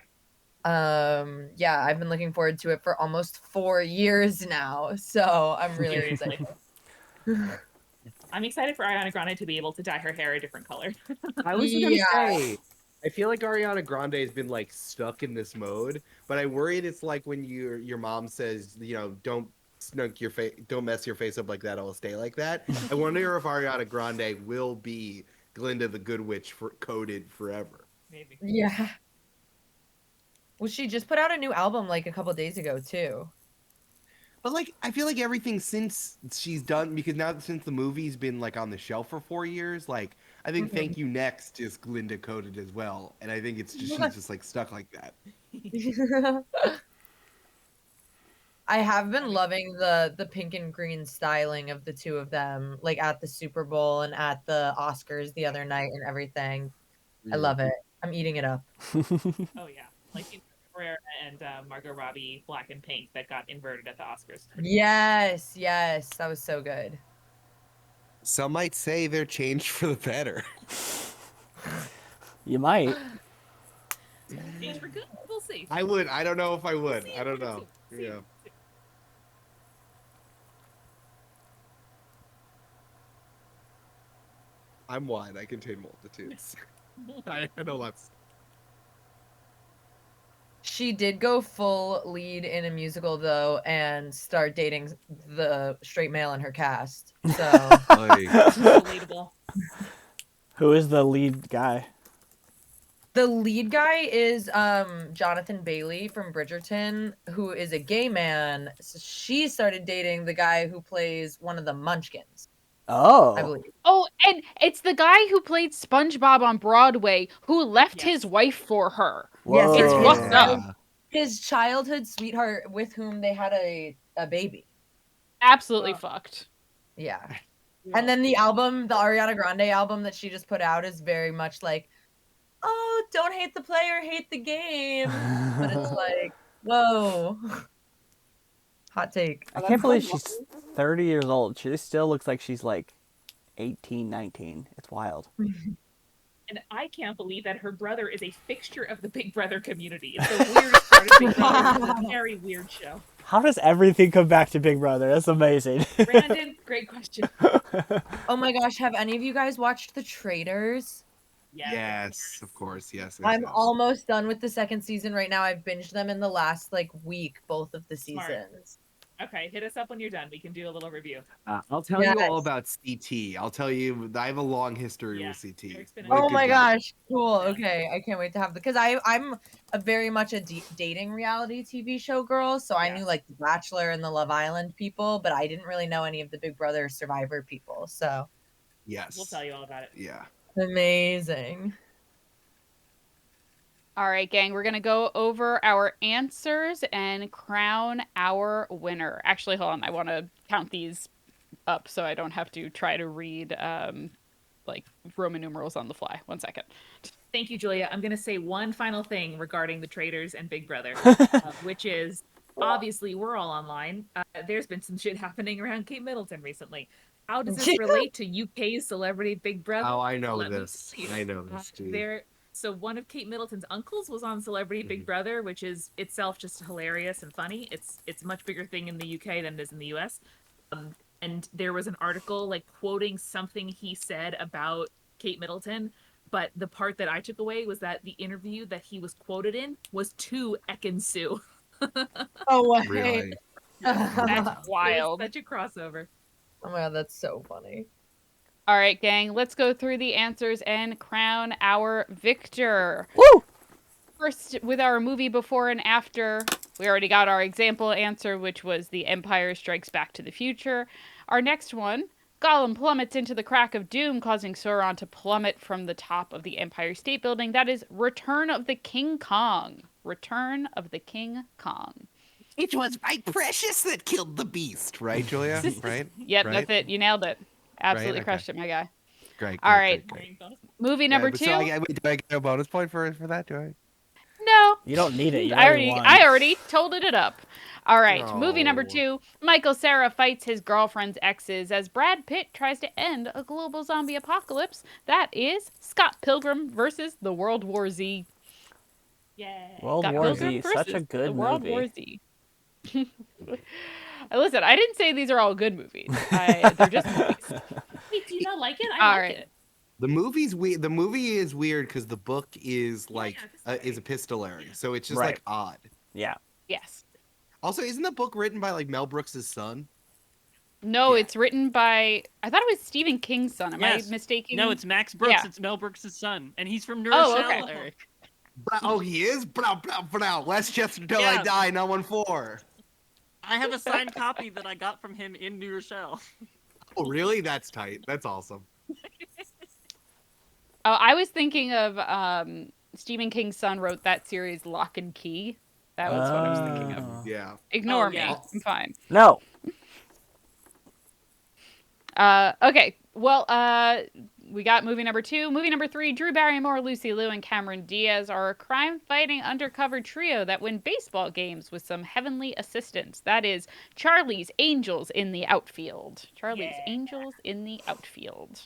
Yeah, I've been looking forward to it for almost 4 years now. So I'm really Seriously. excited. I'm excited for Ariana Grande to be able to dye her hair a different color. I was gonna Yeah. say, I feel like Ariana Grande has been like stuck in this mode, but I worried it's like when your mom says, don't snunk your face, don't mess your face up like that, I'll stay like that. I wonder if Ariana Grande will be Glinda the Good Witch coded forever. Maybe. Yeah. Well, she just put out a new album like a couple days ago too. But like, I feel like everything since she's done, because now since the movie's been like on the shelf for 4 years, like I think Thank You Next is Glinda coded as well, and I think it's just she's just like stuck like that. I have been loving the pink and green styling of the two of them, like at the Super Bowl and at the Oscars the other night and everything. I love it. I'm eating it up. Oh yeah, like Cabrera and Margot Robbie, black and pink, that got inverted at the Oscars. Yes, that was so good. Some might say they're changed for the better. You might. Change for good. We'll see. I would. I don't know if I would. See, I don't we'll know. see. Yeah. I'm wide. I contain multitudes. I know lots. She did go full lead in a musical though and start dating the straight male in her cast. So Relatable. Who is the lead guy? the lead guy is Jonathan Bailey from Bridgerton, who is a gay man. So she started dating the guy who plays one of the Munchkins, I Oh. believe. Oh, and it's the guy who played SpongeBob on Broadway who left Yes. his wife for her. Yes, It's Whoa. fucked up. His childhood sweetheart with whom they had a baby. Absolutely Wow. fucked. Yeah. And then the album, the Ariana Grande album that she just put out is very much like, oh, don't hate the player, hate the game. But it's like, whoa. Hot take. I can't believe she's 30 years old. She still looks like she's like 18, 19. It's wild. And I can't believe that her brother is a fixture of the Big Brother community. It's the weirdest part of Big Brother. It's a very weird show. How does everything come back to Big Brother? That's amazing. Brandon, great question. Oh my gosh, have any of you guys watched The Traitors? Yeah. Yes, of course. Yes. I'm yes. almost done with the second season right now. I've binged them in the last week, both of the Smart. seasons. Okay, hit us up when you're done. We can do a little review. I'll tell you all Yes. about CT. I'll tell you, I have a long history Yeah, with CT. Eric's been With Oh good my guys. gosh, cool. Yeah. Okay, I can't wait to have because I'm a very much a dating reality TV show girl, so I Yeah. knew like The Bachelor and the Love Island people, but I didn't really know any of the Big Brother Survivor people. So Yes. We'll tell you all about it. Yeah. amazing. All right, gang, we're going to go over our answers and crown our winner. Actually, hold on. I want to count these up so I don't have to try to read like Roman numerals on the fly. 1 second. Thank you, Julia. I'm going to say one final thing regarding the Traitors and Big Brother, which is obviously we're all online. There's been some shit happening around Kate Middleton recently. How does this relate to UK's Celebrity Big Brother? Oh, I know Let me this. tell you. I know this, too. So one of Kate Middleton's uncles was on Celebrity Big Brother, which is itself just hilarious and funny. It's a much bigger thing in the UK than it is in the US. And there was an article like quoting something he said about Kate Middleton, but the part that I took away was that the interview that he was quoted in was to Ekin-Su. Oh way. Really? That's wild. Such a crossover. Oh my god, that's so funny. All right, gang, let's go through the answers and crown our victor. Woo! First, with our movie before and after, we already got our example answer, which was The Empire Strikes Back to the Future. Our next one, Gollum plummets into the crack of doom, causing Sauron to plummet from the top of the Empire State Building. That is Return of the King Kong. Return of the King Kong. It was my precious that killed the Beast, right, Julia? Right? Yep, right? that's it. You nailed it. Absolutely Okay. crushed it, my guy. Great. All right. Great. Movie number but 2. So do I get a bonus point for that? Do I? No. You don't need it. You already won. I already totaled it up. All right, movie number No. 2. Michael Cera fights his girlfriend's exes as Brad Pitt tries to end a global zombie apocalypse. That is Scott Pilgrim versus the World War Z. Yeah. World Scott War Pilgrim Z, such a versus good the World movie. War Z. Listen, I didn't say these are all good movies. They're just movies. Wait, do you not like it? I All like right. it. The movie's weird. The movie is weird because the book is Yeah, is epistolary, so it's just Right. like odd. Yeah. Yes. Also, isn't the book written by like Mel Brooks' son? No, Yeah. it's written by. I thought it was Stephen King's son. Am Yes. I mistaken? No, it's Max Brooks. Yeah. It's Mel Brooks' son, and he's from New Oh, Rochelle, okay. Eric. Oh, he is. Blah. Westchester till I Yeah. die. 914. I have a signed copy that I got from him in New Rochelle. Oh, really? That's tight. That's awesome. Oh, I was thinking of Stephen King's son wrote that series Lock and Key. That was what I was thinking of. Yeah. Ignore Oh, me. yeah. I'm fine. No. Okay. Well, we got movie number 2. Movie number 3, Drew Barrymore, Lucy Liu, and Cameron Diaz are a crime-fighting undercover trio that win baseball games with some heavenly assistance. That is Charlie's Angels in the Outfield. Charlie's Yeah. Angels in the Outfield.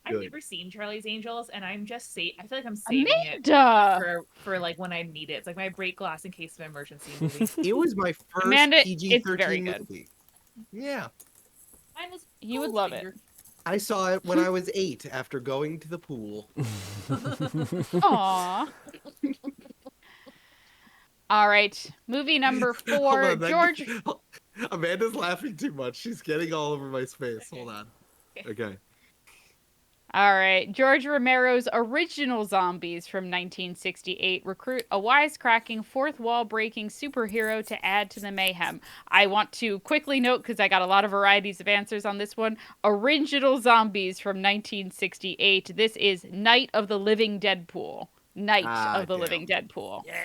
I've Good. never seen Charlie's Angels, and I'm just I feel like I'm saving it Amanda! for like when I need it. It's like my break glass in case of emergency movie. It was my first Amanda, it's PG-13 very good. movie. Yeah. Mine was You would love it. Goldfinger. I saw it when I was 8 after going to the pool. Aww. All right. Movie number 4, Hold on, George. Amanda's laughing too much. She's getting all over my space. Hold on. Okay. All right. George Romero's original Zombies from 1968 recruit a wisecracking, fourth wall breaking superhero to add to the mayhem. I want to quickly note, because I got a lot of varieties of answers on this one, original Zombies from 1968. This is Night of the Living Deadpool. Night of the damn. Living Deadpool. Yeah.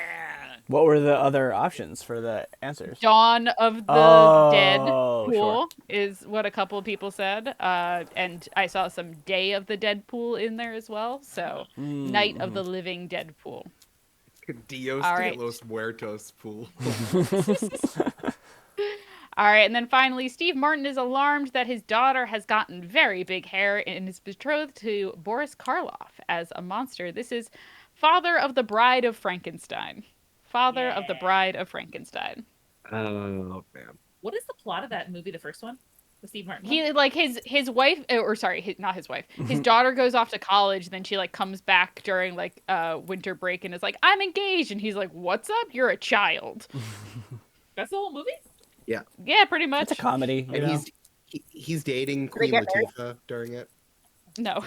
What were the other options for the answers? Dawn of the Oh, Deadpool sure. is what a couple of people said. And I saw some Day of the Deadpool in there as well. So, Night of the Living Deadpool. Dios All de right. los Muertos pool. All right, and then finally, Steve Martin is alarmed that his daughter has gotten very big hair and is betrothed to Boris Karloff as a monster. This is Father of the Bride of Frankenstein. Father of the Bride of Frankenstein. Oh man. What is the plot of that movie? The first one, the Steve Martin. He like his wife, or sorry, not his wife. His daughter goes off to college. Then she like comes back during like winter break and is like, I'm engaged, and he's like, what's up? You're a child. That's the whole movie. Yeah. Yeah, pretty much. It's a comedy, you And know. he's dating Queen get married? Latifah during it. No.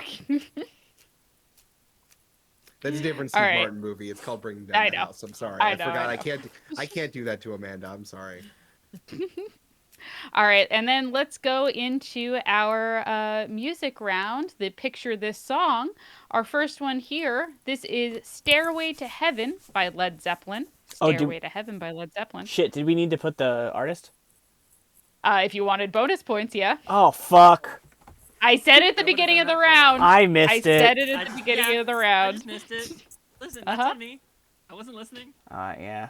That's a different All Steve right. Martin movie. It's called Bringing Down I the know. House. I'm sorry. I I know, forgot. I I know. can't do that to Amanda. I'm sorry. All right, and then let's go into our music round. The Picture This Song. Our first one here. This is Stairway to Heaven by Led Zeppelin. Oh, Stairway to Heaven by Led Zeppelin. Shit, did we need to put the artist? If you wanted bonus points, yeah. Oh, fuck. I said it at the I would've beginning done of the that for round. I missed it. I said it at the beginning of the I round. just missed it. Listen, that's Uh-huh. on me. I wasn't listening. Yeah.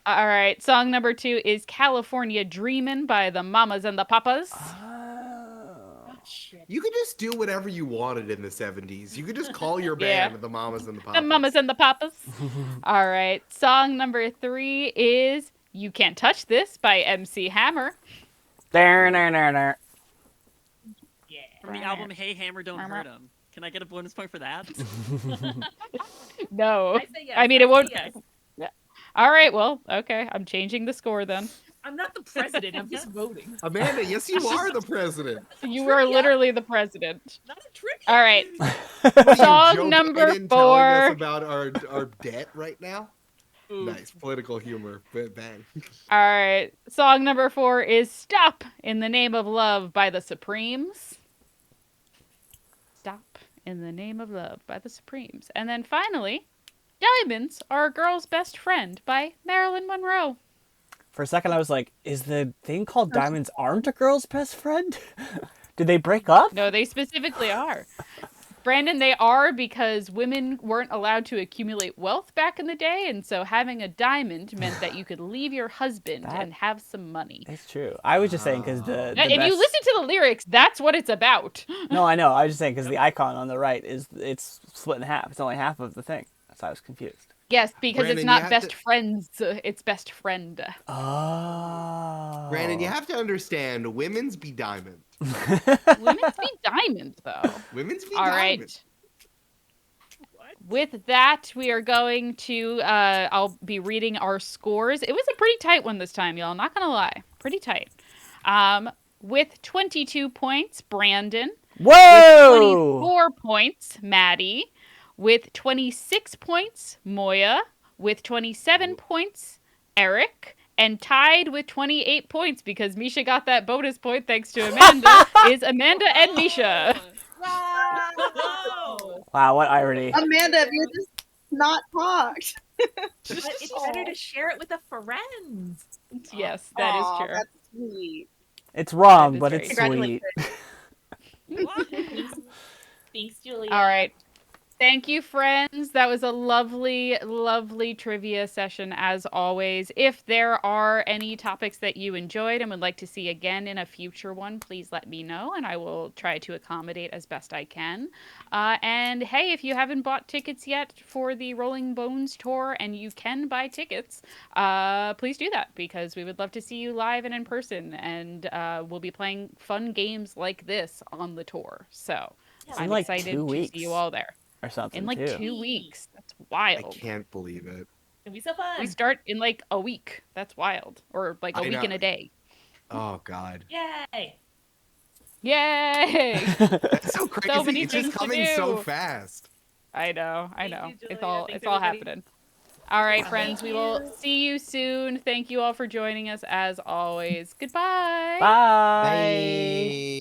All right, song number 2 is California Dreamin' by the Mamas and the Papas. Oh shit. You could just do whatever you wanted in the 70s. You could just call your Yeah. band the Mamas and the Papas. The Mamas and the Papas. All right, song number 3 is You Can't Touch This by MC Hammer. There. Yeah. From the album Hey Hammer Don't Hurt 'Em. Can I get a bonus point for that? No. I say yes. I mean, it say won't. yes. All right, well, okay. I'm changing the score then. I'm not the president. I'm just voting. Amanda, yes, you are the president. You are literally the president. Not a trivia. All right. What are you, Song Joe number Biden telling us 4. about our debt right now? Nice political humor. Bang. All right. Song number 4 is Stop in the Name of Love by the Supremes. Stop in the Name of Love by the Supremes. And then finally, Diamonds Are a Girl's Best Friend by Marilyn Monroe. For a second, I was like, is the thing called Diamonds Aren't a Girl's Best Friend? Did they break up? No, they specifically are. Brandon, they are because women weren't allowed to accumulate wealth back in the day, and so having a diamond meant that you could leave your husband and have some money. It's true. I was just saying because the If you best- listen to the lyrics, that's what it's about. No, I know. I was just saying because the icon on the right it's split in half. It's only half of the thing. So I was confused. Yes, because Brandon, it's you not have best to- friends, it's best friend. Oh. Brandon, you have to understand, women's be diamond. Women's be diamonds, though. Women's be All diamond. right. With that, we are going to, I'll be reading our scores. It was a pretty tight one this time, y'all. Not going to lie. Pretty tight. With 22 points, Brandon. Whoa! 24 points, Maddie. With 26 points, Moya. With 27 points, Eric. And tied with 28 points, because Misha got that bonus point thanks to Amanda, is Amanda and Misha. Wow. Wow, what irony. Amanda, if you just not talked. But it's better to share it with a friend. Yes, that is Aw, true. That's sweet. It's wrong, That is but very it's true. sweet. Thanks, Julia. All right. Thank you, friends. That was a lovely, lovely trivia session, as always. If there are any topics that you enjoyed and would like to see again in a future one, please let me know, and I will try to accommodate as best I can. And hey, if you haven't bought tickets yet for the Rolling Bones tour, and you can buy tickets, please do that, because we would love to see you live and in person, and we'll be playing fun games like this on the tour. So It's in I'm like excited 2 to weeks. see you all there. Or something In like too. 2 weeks. That's I wild. can't believe it. It'll be so fun. We start in like a week. That's wild. Or like a I week know. and a day. Oh God, Yay. Yay! that's so crazy. many It's things just to coming so do. fast. I know. Thank It's you, Julia. all Thanks, it's all everybody. happening. All right, Thank friends, we will you. see you soon. Thank you all for joining us as always. Goodbye. Bye. Bye.